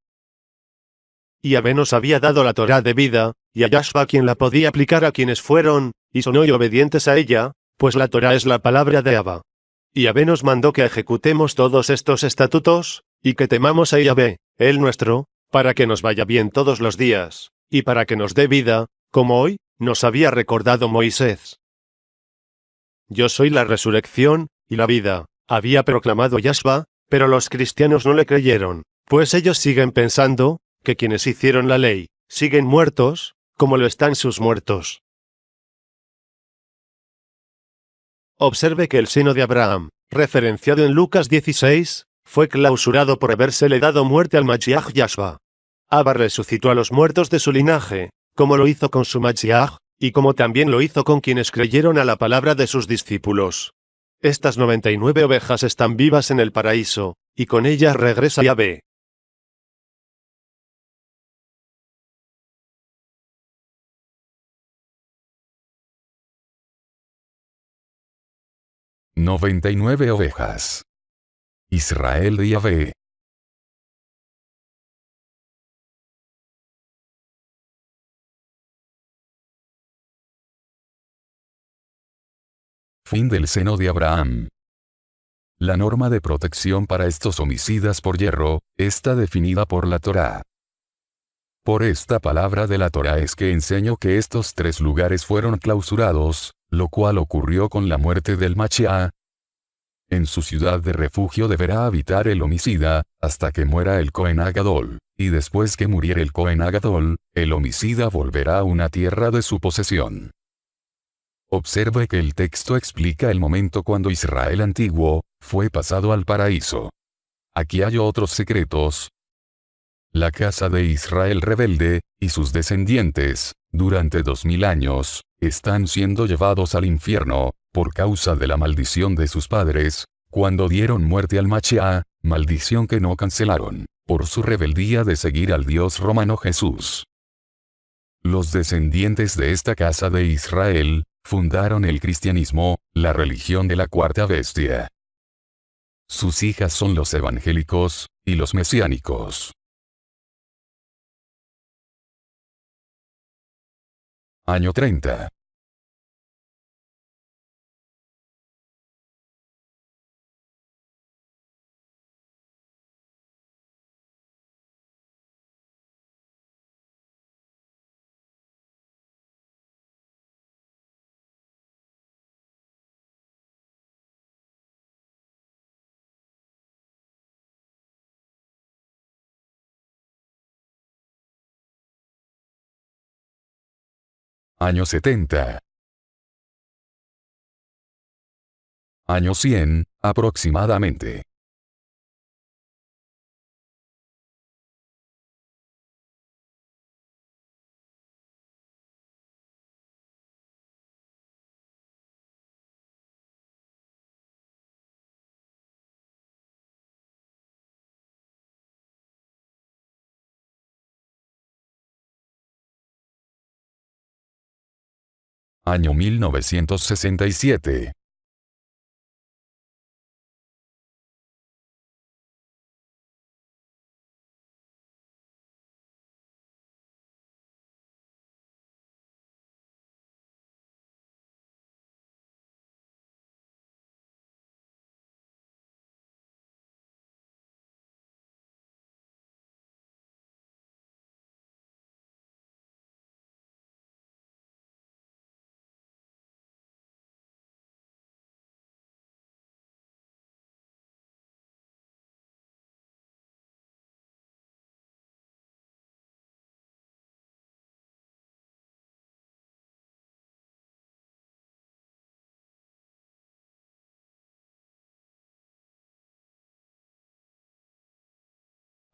Yahvé nos había dado la Torá de vida, y a Yahshua quien la podía aplicar a quienes fueron, y son hoy obedientes a ella, pues la Torá es la palabra de Abba. Yahvé nos mandó que ejecutemos todos estos estatutos, y que temamos a Yahvé, el nuestro, para que nos vaya bien todos los días, y para que nos dé vida, como hoy, nos había recordado Moisés. Yo soy la resurrección y la vida, había proclamado Yahshua, pero los cristianos no le creyeron, pues ellos siguen pensando que quienes hicieron la ley siguen muertos, como lo están sus muertos. Observe que el seno de Abraham, referenciado en Lucas 16, fue clausurado por habérsele dado muerte al Mashiach Yahshua. Abba resucitó a los muertos de su linaje, como lo hizo con su Mashiach, y como también lo hizo con quienes creyeron a la palabra de sus discípulos. Estas 99 ovejas están vivas en el paraíso, y con ellas regresa Yahvé. «99 ovejas. Israel de Yahvé». Fin del seno de Abraham. La norma de protección para estos homicidas por hierro, está definida por la Torá. Por esta palabra de la Torá es que enseño que estos 3 lugares fueron clausurados, lo cual ocurrió con la muerte del Mashiach. En su ciudad de refugio deberá habitar el homicida, hasta que muera el Cohen Agadol, y después que muriere el Cohen Agadol, el homicida volverá a una tierra de su posesión. Observe que el texto explica el momento cuando Israel antiguo fue pasado al paraíso. Aquí hay otros secretos. La casa de Israel rebelde, y sus descendientes, durante 2000 años, están siendo llevados al infierno, por causa de la maldición de sus padres, cuando dieron muerte al Mashiach, maldición que no cancelaron, por su rebeldía de seguir al Dios romano Jesús. Los descendientes de esta casa de Israel, fundaron el cristianismo, la religión de la cuarta bestia. Sus hijas son los evangélicos, y los mesiánicos. Año 30. Año 70. Año 100, aproximadamente. Año 1967.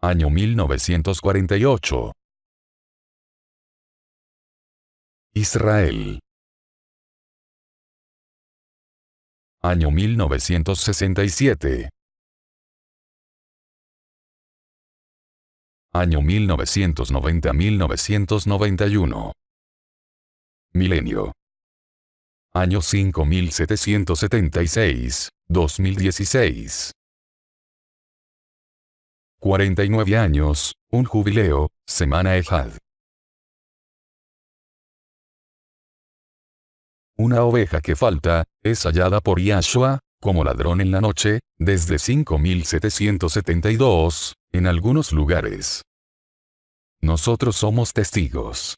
Año 1948. Israel. Año 1967. Año 1990-1991. Milenio. Año 5776, 2016. 49 años, un jubileo, Semana Ejad. Una oveja que falta, es hallada por Yahshua, como ladrón en la noche, desde 5772, en algunos lugares. Nosotros somos testigos.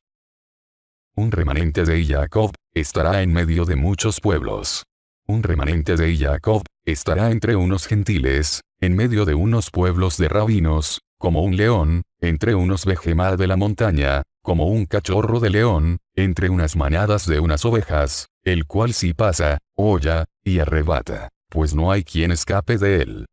Un remanente de Jacob estará en medio de muchos pueblos. Un remanente de Jacob estará entre unos gentiles, en medio de unos pueblos de rabinos, como un león, entre unos behemoth de la montaña, como un cachorro de león, entre unas manadas de unas ovejas, el cual si pasa, holla, y arrebata, pues no hay quien escape de él.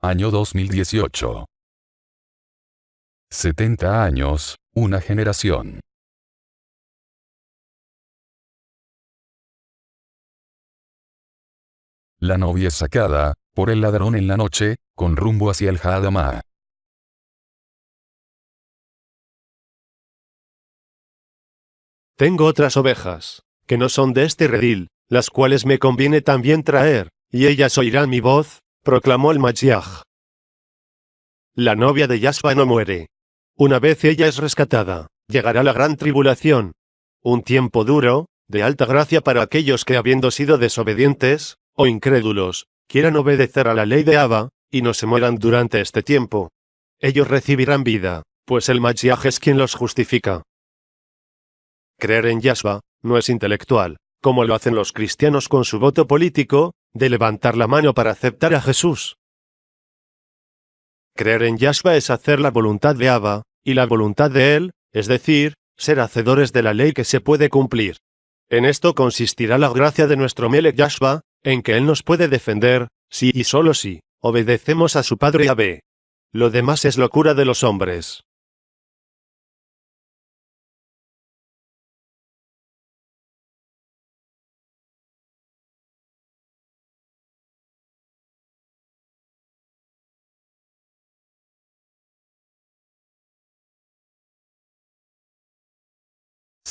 Año 2018. 70 años, una generación. La novia es sacada, por el ladrón en la noche, con rumbo hacia el Hadamá. Tengo otras ovejas, que no son de este redil, las cuales me conviene también traer, y ellas oirán mi voz, proclamó el Mashiach. La novia de Yashua no muere. Una vez ella es rescatada, llegará la gran tribulación. Un tiempo duro, de alta gracia para aquellos que habiendo sido desobedientes, o incrédulos, quieran obedecer a la ley de Abba, y no se mueran durante este tiempo. Ellos recibirán vida, pues el Mashiach es quien los justifica. Creer en Yashua no es intelectual, como lo hacen los cristianos con su voto político, de levantar la mano para aceptar a Jesús. Creer en Yashua es hacer la voluntad de Abba, y la voluntad de Él, es decir, ser hacedores de la ley que se puede cumplir. En esto consistirá la gracia de nuestro Melech Yashua, en que Él nos puede defender, si y solo si obedecemos a su Padre Yahvé. Lo demás es locura de los hombres.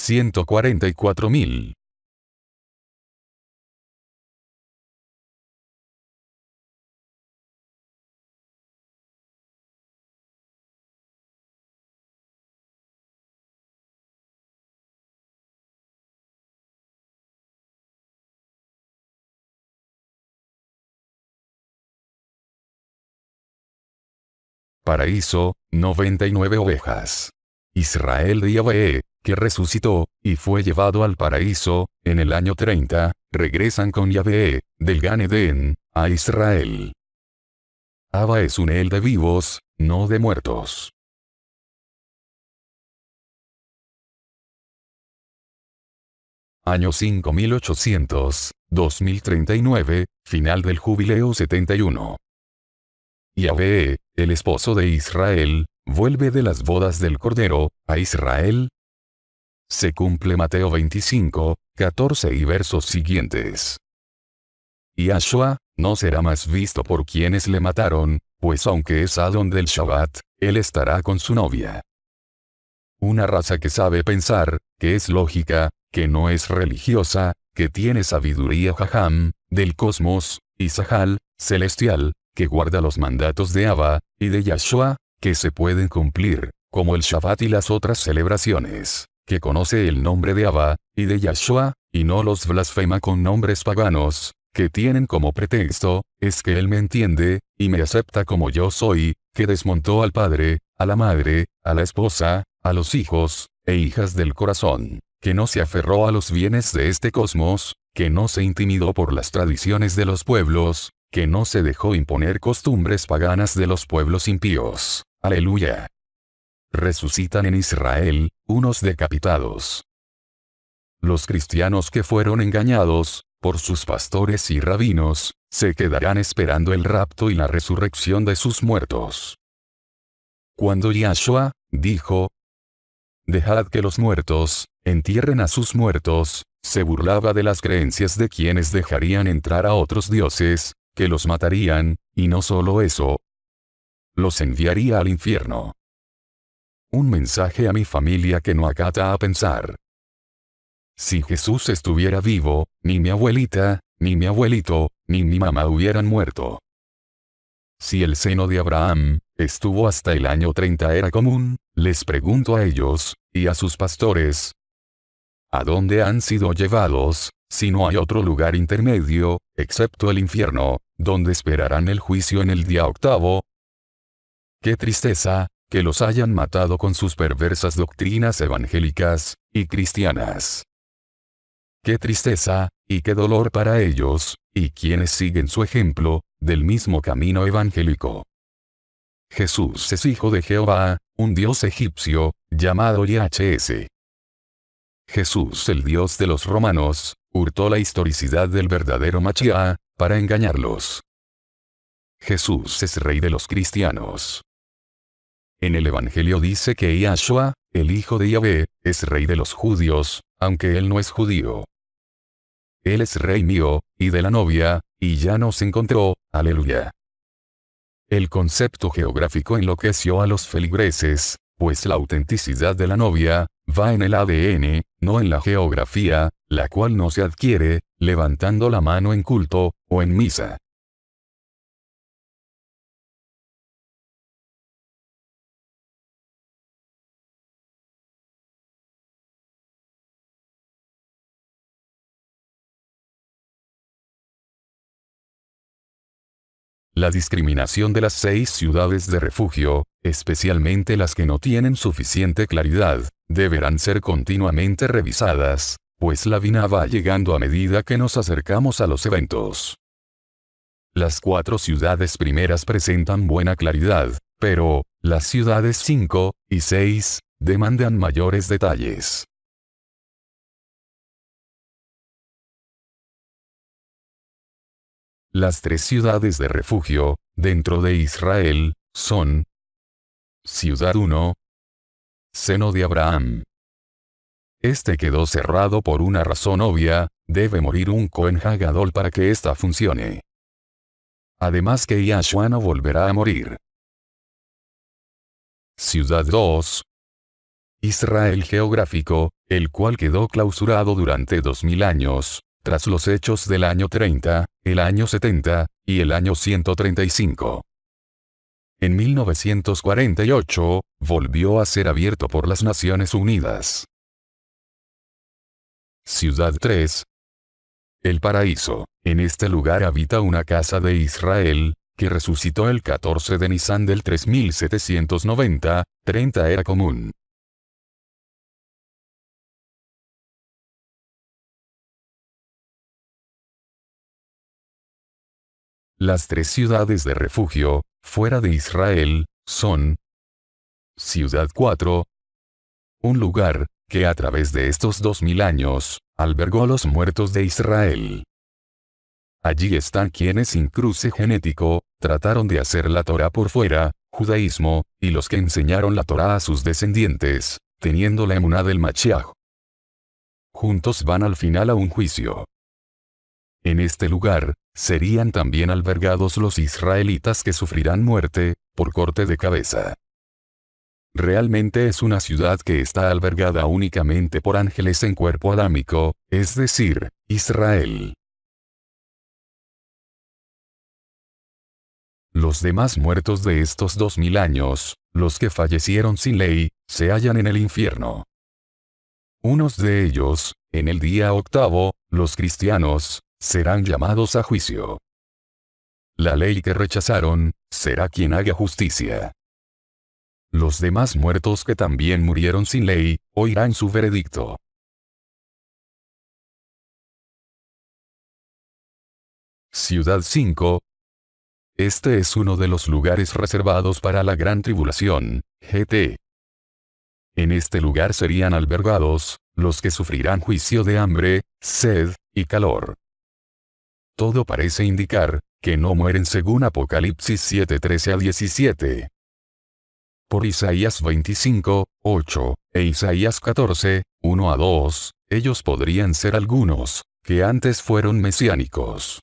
$144,000. Paraíso, 99 ovejas. Israel de Yahvé, que resucitó, y fue llevado al paraíso, en el año 30, regresan con Yahvé, del Gan Edén, a Israel. Abba es un El de vivos, no de muertos. Año 5800, 2039, final del jubileo 71. Yahvé, el esposo de Israel, vuelve de las bodas del Cordero, a Israel. Se cumple Mateo 25, 14 y versos siguientes. Yahshua, no será más visto por quienes le mataron, pues aunque es Adón del Shabbat, él estará con su novia. Una raza que sabe pensar, que es lógica, que no es religiosa, que tiene sabiduría Jajam, del cosmos, y Sahal, celestial, que guarda los mandatos de Abba, y de Yahshua, que se pueden cumplir, como el Shabbat y las otras celebraciones, que conoce el nombre de Abba, y de Yahshua, y no los blasfema con nombres paganos, que tienen como pretexto, es que él me entiende, y me acepta como yo soy, que desmontó al padre, a la madre, a la esposa, a los hijos, e hijas del corazón, que no se aferró a los bienes de este cosmos, que no se intimidó por las tradiciones de los pueblos, que no se dejó imponer costumbres paganas de los pueblos impíos. Aleluya. Resucitan en Israel, unos decapitados. Los cristianos que fueron engañados, por sus pastores y rabinos, se quedarán esperando el rapto y la resurrección de sus muertos. Cuando Yahshua dijo, «Dejad que los muertos entierren a sus muertos», se burlaba de las creencias de quienes dejarían entrar a otros dioses, que los matarían, y no solo eso, los enviaría al infierno. Un mensaje a mi familia que no acata a pensar. Si Jesús estuviera vivo, ni mi abuelita, ni mi abuelito, ni mi mamá hubieran muerto. Si el seno de Abraham estuvo hasta el año 30 era común, les pregunto a ellos, y a sus pastores, ¿a dónde han sido llevados, si no hay otro lugar intermedio, excepto el infierno, donde esperarán el juicio en el día octavo? ¡Qué tristeza, que los hayan matado con sus perversas doctrinas evangélicas y cristianas! ¡Qué tristeza, y qué dolor para ellos, y quienes siguen su ejemplo, del mismo camino evangélico! Jesús es hijo de Jehová, un dios egipcio, llamado YHS. Jesús, el Dios de los romanos, hurtó la historicidad del verdadero Mashiach, para engañarlos. Jesús es rey de los cristianos. En el Evangelio dice que Yahshua, el hijo de Yahvé, es rey de los judíos, aunque él no es judío. Él es rey mío, y de la novia, y ya nos encontró, aleluya. El concepto geográfico enloqueció a los feligreses, pues la autenticidad de la novia, va en el ADN, no en la geografía, la cual no se adquiere, levantando la mano en culto, o en misa. La discriminación de las 6 ciudades de refugio, especialmente las que no tienen suficiente claridad, deberán ser continuamente revisadas, pues la Binah va llegando a medida que nos acercamos a los eventos. Las 4 ciudades primeras presentan buena claridad, pero, las ciudades 5 y 6, demandan mayores detalles. Las 3 ciudades de refugio, dentro de Israel, son: Ciudad 1, seno de Abraham. Este quedó cerrado por una razón obvia, debe morir un Cohen Hagadol para que ésta funcione. Además que Yahshua no volverá a morir. Ciudad 2, Israel geográfico, el cual quedó clausurado durante 2000 años, tras los hechos del año 30, el año 70, y el año 135. En 1948, volvió a ser abierto por las Naciones Unidas. Ciudad 3, el paraíso. En este lugar habita una casa de Israel, que resucitó el 14 de Nisan del 3790, 30 era común. Las 3 ciudades de refugio, fuera de Israel, son: Ciudad 4, un lugar, que a través de estos 2000 años, albergó los muertos de Israel. Allí están quienes sin cruce genético, trataron de hacer la Torá por fuera, judaísmo, y los que enseñaron la Torá a sus descendientes, teniendo la emuná del Mashiach. Juntos van al final a un juicio. En este lugar, serían también albergados los israelitas que sufrirán muerte, por corte de cabeza. Realmente es una ciudad que está albergada únicamente por ángeles en cuerpo adámico, es decir, Israel. Los demás muertos de estos 2000 años, los que fallecieron sin ley, se hallan en el infierno. Unos de ellos, en el día octavo, los cristianos, serán llamados a juicio. La ley que rechazaron, será quien haga justicia. Los demás muertos que también murieron sin ley, oirán su veredicto. Ciudad 5. Este es uno de los lugares reservados para la gran tribulación, GT. En este lugar serían albergados, los que sufrirán juicio de hambre, sed, y calor. Todo parece indicar, que no mueren según Apocalipsis 7:13-17. Por Isaías 25, 8, e Isaías 14, 1-2, ellos podrían ser algunos, que antes fueron mesiánicos.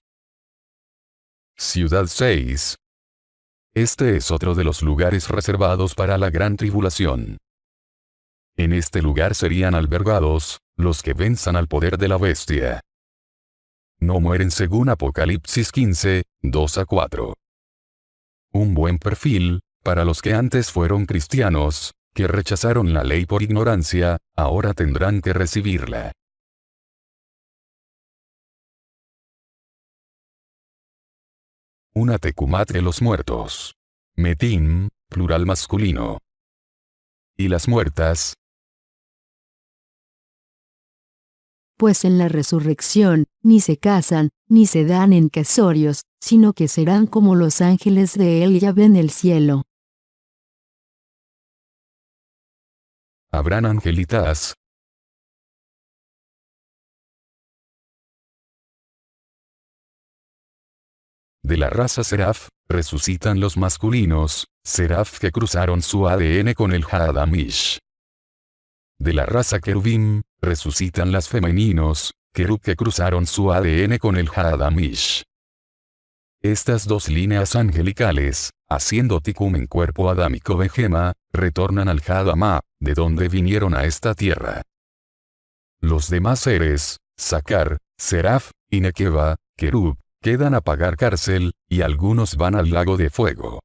Ciudad 6. Este es otro de los lugares reservados para la gran tribulación. En este lugar serían albergados, los que venzan al poder de la bestia. No mueren según Apocalipsis 15, 2-4. Un buen perfil, para los que antes fueron cristianos, que rechazaron la ley por ignorancia, ahora tendrán que recibirla. Una tecumat de los muertos. Metim, plural masculino. Y las muertas. Pues en la resurrección, ni se casan, ni se dan en casorios, sino que serán como los ángeles de él Yahvé en el cielo. Habrán angelitas. De la raza Seraf, resucitan los masculinos, Seraf que cruzaron su ADN con el Hadamish. De la raza Kerubim, resucitan las femeninos, Kerub que cruzaron su ADN con el Hadamish. Estas dos líneas angelicales, haciendo tikum en cuerpo adámico Bejema, retornan al Hadamá, de donde vinieron a esta tierra. Los demás seres, Sakar, Seraf, y Nekeba, Kerub, quedan a pagar cárcel, y algunos van al lago de fuego.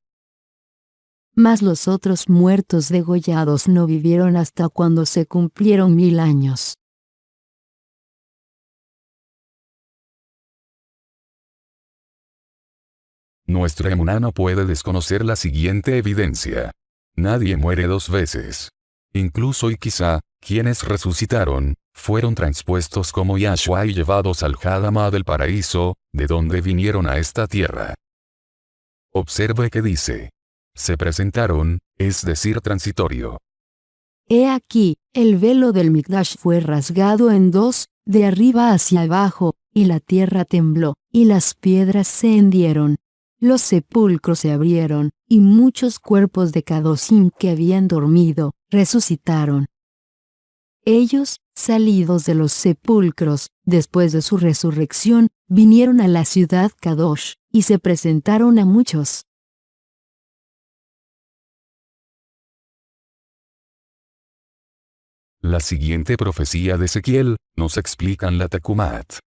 Mas los otros muertos degollados no vivieron hasta cuando se cumplieron 1000 años. Nuestra emuná no puede desconocer la siguiente evidencia. Nadie muere dos veces. Incluso y quizá, quienes resucitaron, fueron transpuestos como Yahshua y llevados al Hadamá del paraíso, de donde vinieron a esta tierra. Observe que dice. Se presentaron, es decir transitorio. He aquí, el velo del Mikdash fue rasgado en dos, de arriba hacia abajo, y la tierra tembló, y las piedras se hendieron. Los sepulcros se abrieron, y muchos cuerpos de Kadoshim que habían dormido, resucitaron. Ellos, salidos de los sepulcros, después de su resurrección, vinieron a la ciudad Kadosh, y se presentaron a muchos. La siguiente profecía de Ezequiel, nos explican la Tecumat.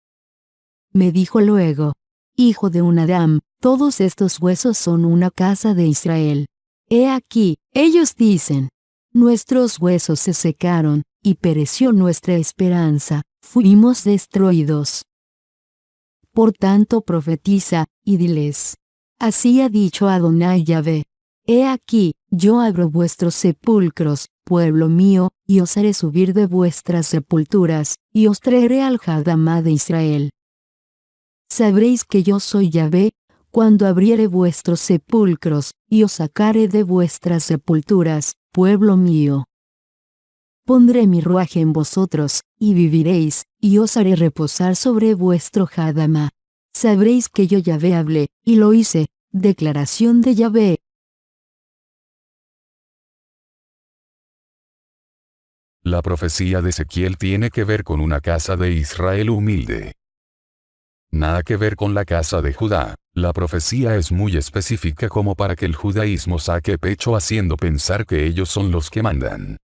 Me dijo luego, hijo de un Adam, todos estos huesos son una casa de Israel. He aquí, ellos dicen, nuestros huesos se secaron, y pereció nuestra esperanza, fuimos destruidos. Por tanto profetiza, y diles, así ha dicho Adonai Yahvé, he aquí, yo abro vuestros sepulcros, pueblo mío, y os haré subir de vuestras sepulturas, y os traeré al Hadamá de Israel. Sabréis que yo soy Yahvé, cuando abriere vuestros sepulcros, y os sacaré de vuestras sepulturas, pueblo mío. Pondré mi ruaje en vosotros, y viviréis, y os haré reposar sobre vuestro Hadamá. Sabréis que yo Yahvé hablé, y lo hice, declaración de Yahvé. La profecía de Ezequiel tiene que ver con una casa de Israel humilde. Nada que ver con la casa de Judá. La profecía es muy específica como para que el judaísmo saque pecho haciendo pensar que ellos son los que mandan.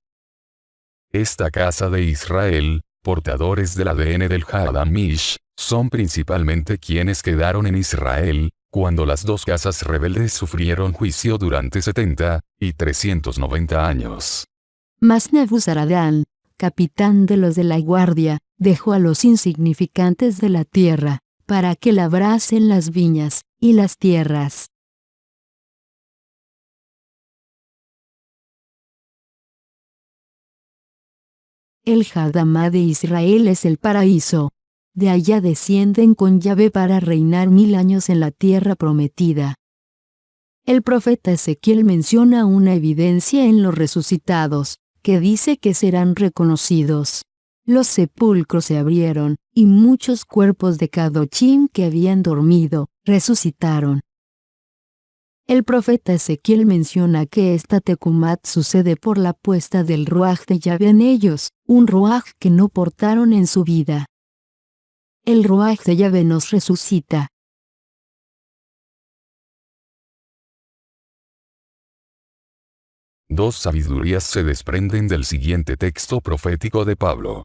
Esta casa de Israel, portadores del ADN del Hadamish, son principalmente quienes quedaron en Israel, cuando las dos casas rebeldes sufrieron juicio durante 70 y 390 años. Mas Nebuzaradán, capitán de los de la guardia, dejó a los insignificantes de la tierra, para que labrasen las viñas, y las tierras. El Hadamá de Israel es el paraíso. De allá descienden con Yahvé para reinar 1000 años en la tierra prometida. El profeta Ezequiel menciona una evidencia en los resucitados, que dice que serán reconocidos. Los sepulcros se abrieron, y muchos cuerpos de Kadoshim que habían dormido, resucitaron. El profeta Ezequiel menciona que esta Tecumat sucede por la puesta del Ruaj de Yahvé en ellos, un Ruaj que no portaron en su vida. El Ruaj de Yahvé nos resucita. Dos sabidurías se desprenden del siguiente texto profético de Pablo.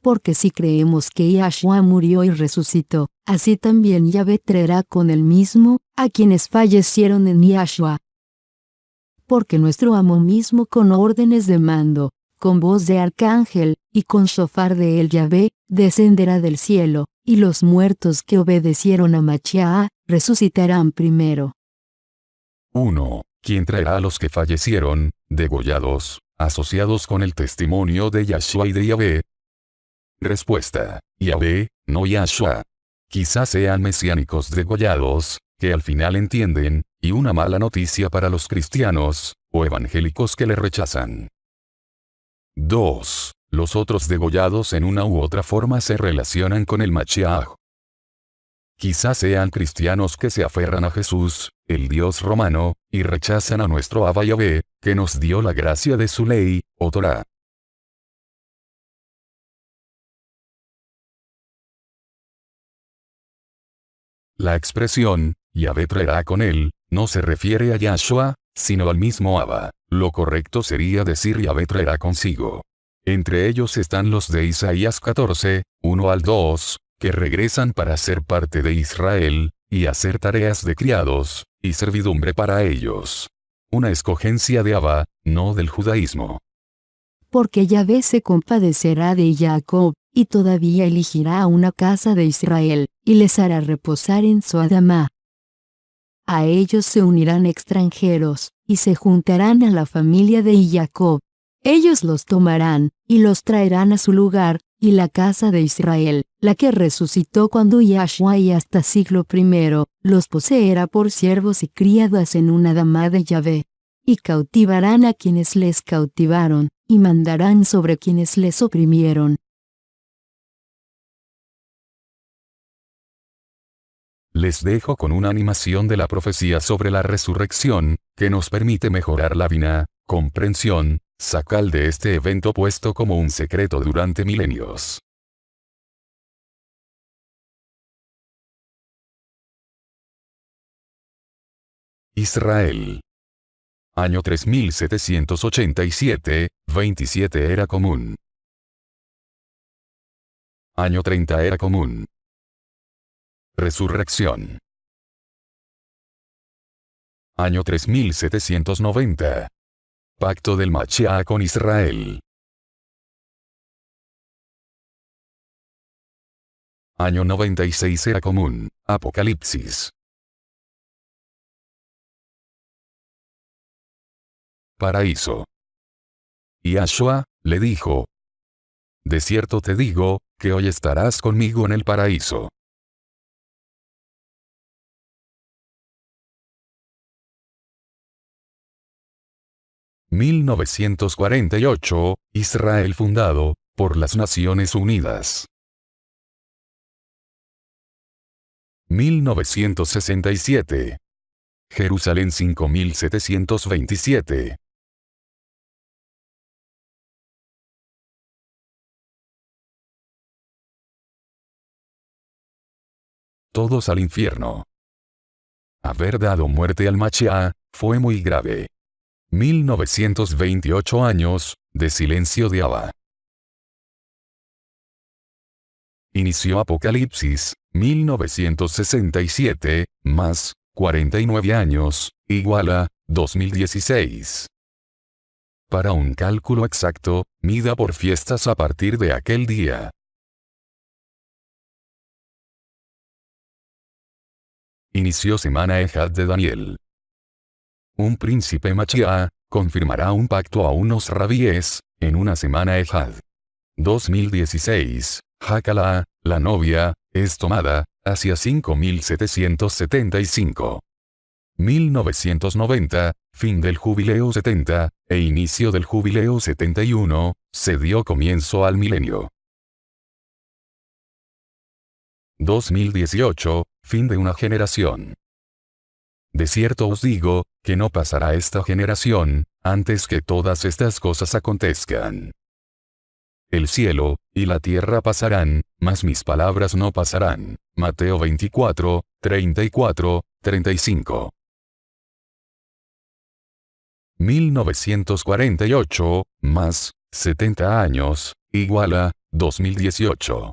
Porque si creemos que Yahshua murió y resucitó, así también Yahvé traerá con él mismo a quienes fallecieron en Yahshua. Porque nuestro amo mismo con órdenes de mando, con voz de arcángel, y con shofar de el Yahvé, descenderá del cielo, y los muertos que obedecieron a Machiah, resucitarán primero. 1. ¿Quién traerá a los que fallecieron, degollados, asociados con el testimonio de Yahshua y de Yahvé? Respuesta: Yahvé, no Yahshua. Quizás sean mesiánicos degollados, que al final entienden, y una mala noticia para los cristianos, o evangélicos que le rechazan. 2. Los otros degollados en una u otra forma se relacionan con el Mashiach. Quizás sean cristianos que se aferran a Jesús, el Dios romano, y rechazan a nuestro Abba Yahvé, que nos dio la gracia de su ley, o Torah. La expresión, Yahvé traerá con él, no se refiere a Yahshua, sino al mismo Abba. Lo correcto sería decir Yahvé traerá consigo. Entre ellos están los de Isaías 14, 1 al 2, que regresan para ser parte de Israel, y hacer tareas de criados, y servidumbre para ellos. Una escogencia de Abba, no del judaísmo. Porque Yahvé se compadecerá de Jacob, y todavía elegirá a una casa de Israel, y les hará reposar en su Adamá. A ellos se unirán extranjeros, y se juntarán a la familia de Jacob. Ellos los tomarán, y los traerán a su lugar, y la casa de Israel, la que resucitó cuando Yahshua y hasta siglo I, los poseerá por siervos y criadas en una Adamá de Yahvé. Y cautivarán a quienes les cautivaron, y mandarán sobre quienes les oprimieron. Les dejo con una animación de la profecía sobre la resurrección, que nos permite mejorar la vina, comprensión, sacal de este evento puesto como un secreto durante milenios. Israel. Año 3787, 27 era común. Año 30 era común. Resurrección. Año 3790. Pacto del Mashiach con Israel. Año 96 era común. Apocalipsis. Paraíso. Yahshua le dijo: de cierto te digo, que hoy estarás conmigo en el paraíso. (1948), Israel fundado, por las Naciones Unidas. 1967. Jerusalén 5727. Todos al infierno. Haber dado muerte al Mashiach, fue muy grave. 1928 años, de silencio de Abba. Inició Apocalipsis, 1967, más, 49 años, igual a, 2016. Para un cálculo exacto, mida por fiestas a partir de aquel día. Inició Semana Ejad de Daniel. Un príncipe Mashiach confirmará un pacto a unos rabíes, en una semana Ejad. 2016, Hakala, la novia, es tomada, hacia 5775. 1990, fin del jubileo 70, e inicio del jubileo 71, se dio comienzo al milenio. 2018, fin de una generación. De cierto os digo, que no pasará esta generación, antes que todas estas cosas acontezcan. El cielo, y la tierra pasarán, mas mis palabras no pasarán. Mateo 24, 34, 35. 1948, más, 70 años, igual a, 2018.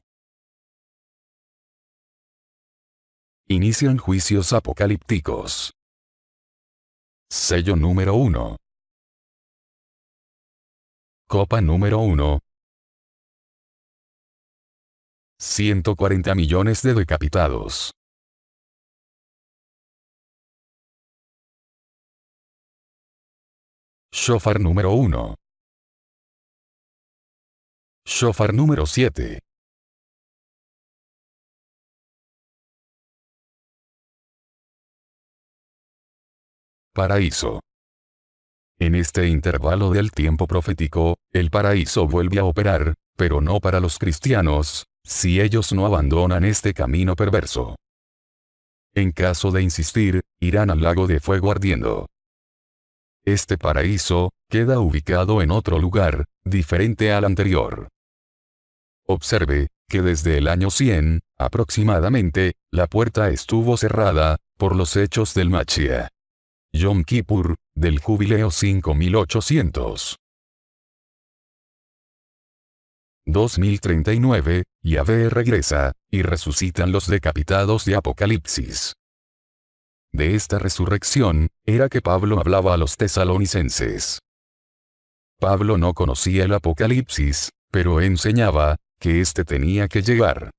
Inician juicios apocalípticos. Sello número 1. Copa número 1. 140 millones de decapitados. Shofar número 1. Shofar número 7. Paraíso. En este intervalo del tiempo profético, el paraíso vuelve a operar, pero no para los cristianos, si ellos no abandonan este camino perverso. En caso de insistir, irán al lago de fuego ardiendo. Este paraíso queda ubicado en otro lugar, diferente al anterior. Observe que desde el año 100, aproximadamente, la puerta estuvo cerrada, por los hechos del Mashiach. Yom Kippur, del Jubileo 5800. 2039, Yahvé regresa, y resucitan los decapitados de Apocalipsis. De esta resurrección, era que Pablo hablaba a los tesalonicenses. Pablo no conocía el Apocalipsis, pero enseñaba, que éste tenía que llegar.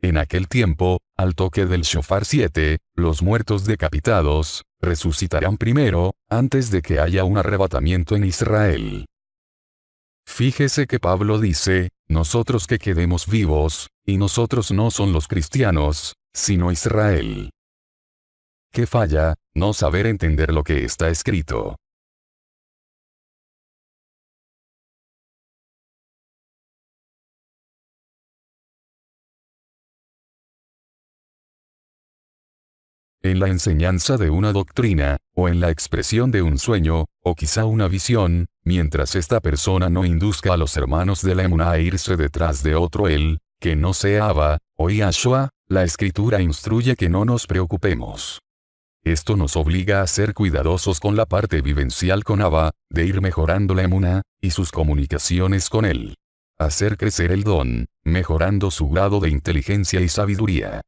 En aquel tiempo, al toque del shofar 7, los muertos decapitados, resucitarán primero, antes de que haya un arrebatamiento en Israel. Fíjese que Pablo dice, nosotros que quedemos vivos, y nosotros no son los cristianos, sino Israel. ¿Qué falla? No saber entender lo que está escrito. En la enseñanza de una doctrina, o en la expresión de un sueño, o quizá una visión, mientras esta persona no induzca a los hermanos de la emuná a irse detrás de otro él, que no sea Abba, o Yahshua, la escritura instruye que no nos preocupemos. Esto nos obliga a ser cuidadosos con la parte vivencial con Abba, de ir mejorando la emuná, y sus comunicaciones con él. Hacer crecer el don, mejorando su grado de inteligencia y sabiduría.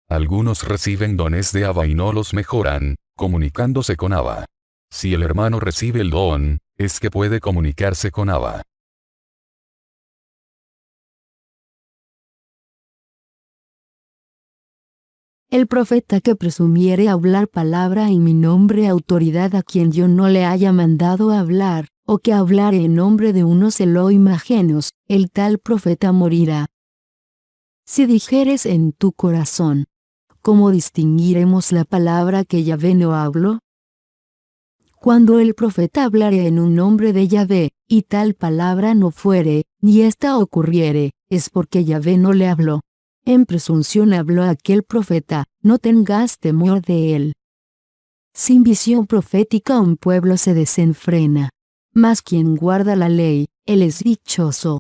Algunos reciben dones de Abba y no los mejoran, comunicándose con Abba. Si el hermano recibe el don, es que puede comunicarse con Abba. El profeta que presumiere hablar palabra en mi nombre, autoridad a quien yo no le haya mandado hablar, o que hablare en nombre de unos Elohim ajenos, el tal profeta morirá. Si dijeres en tu corazón, ¿cómo distinguiremos la palabra que Yahvé no habló? Cuando el profeta hablare en un nombre de Yahvé, y tal palabra no fuere, ni ésta ocurriere, es porque Yahvé no le habló. En presunción habló aquel profeta, no tengas temor de él. Sin visión profética un pueblo se desenfrena. Mas quien guarda la ley, él es dichoso.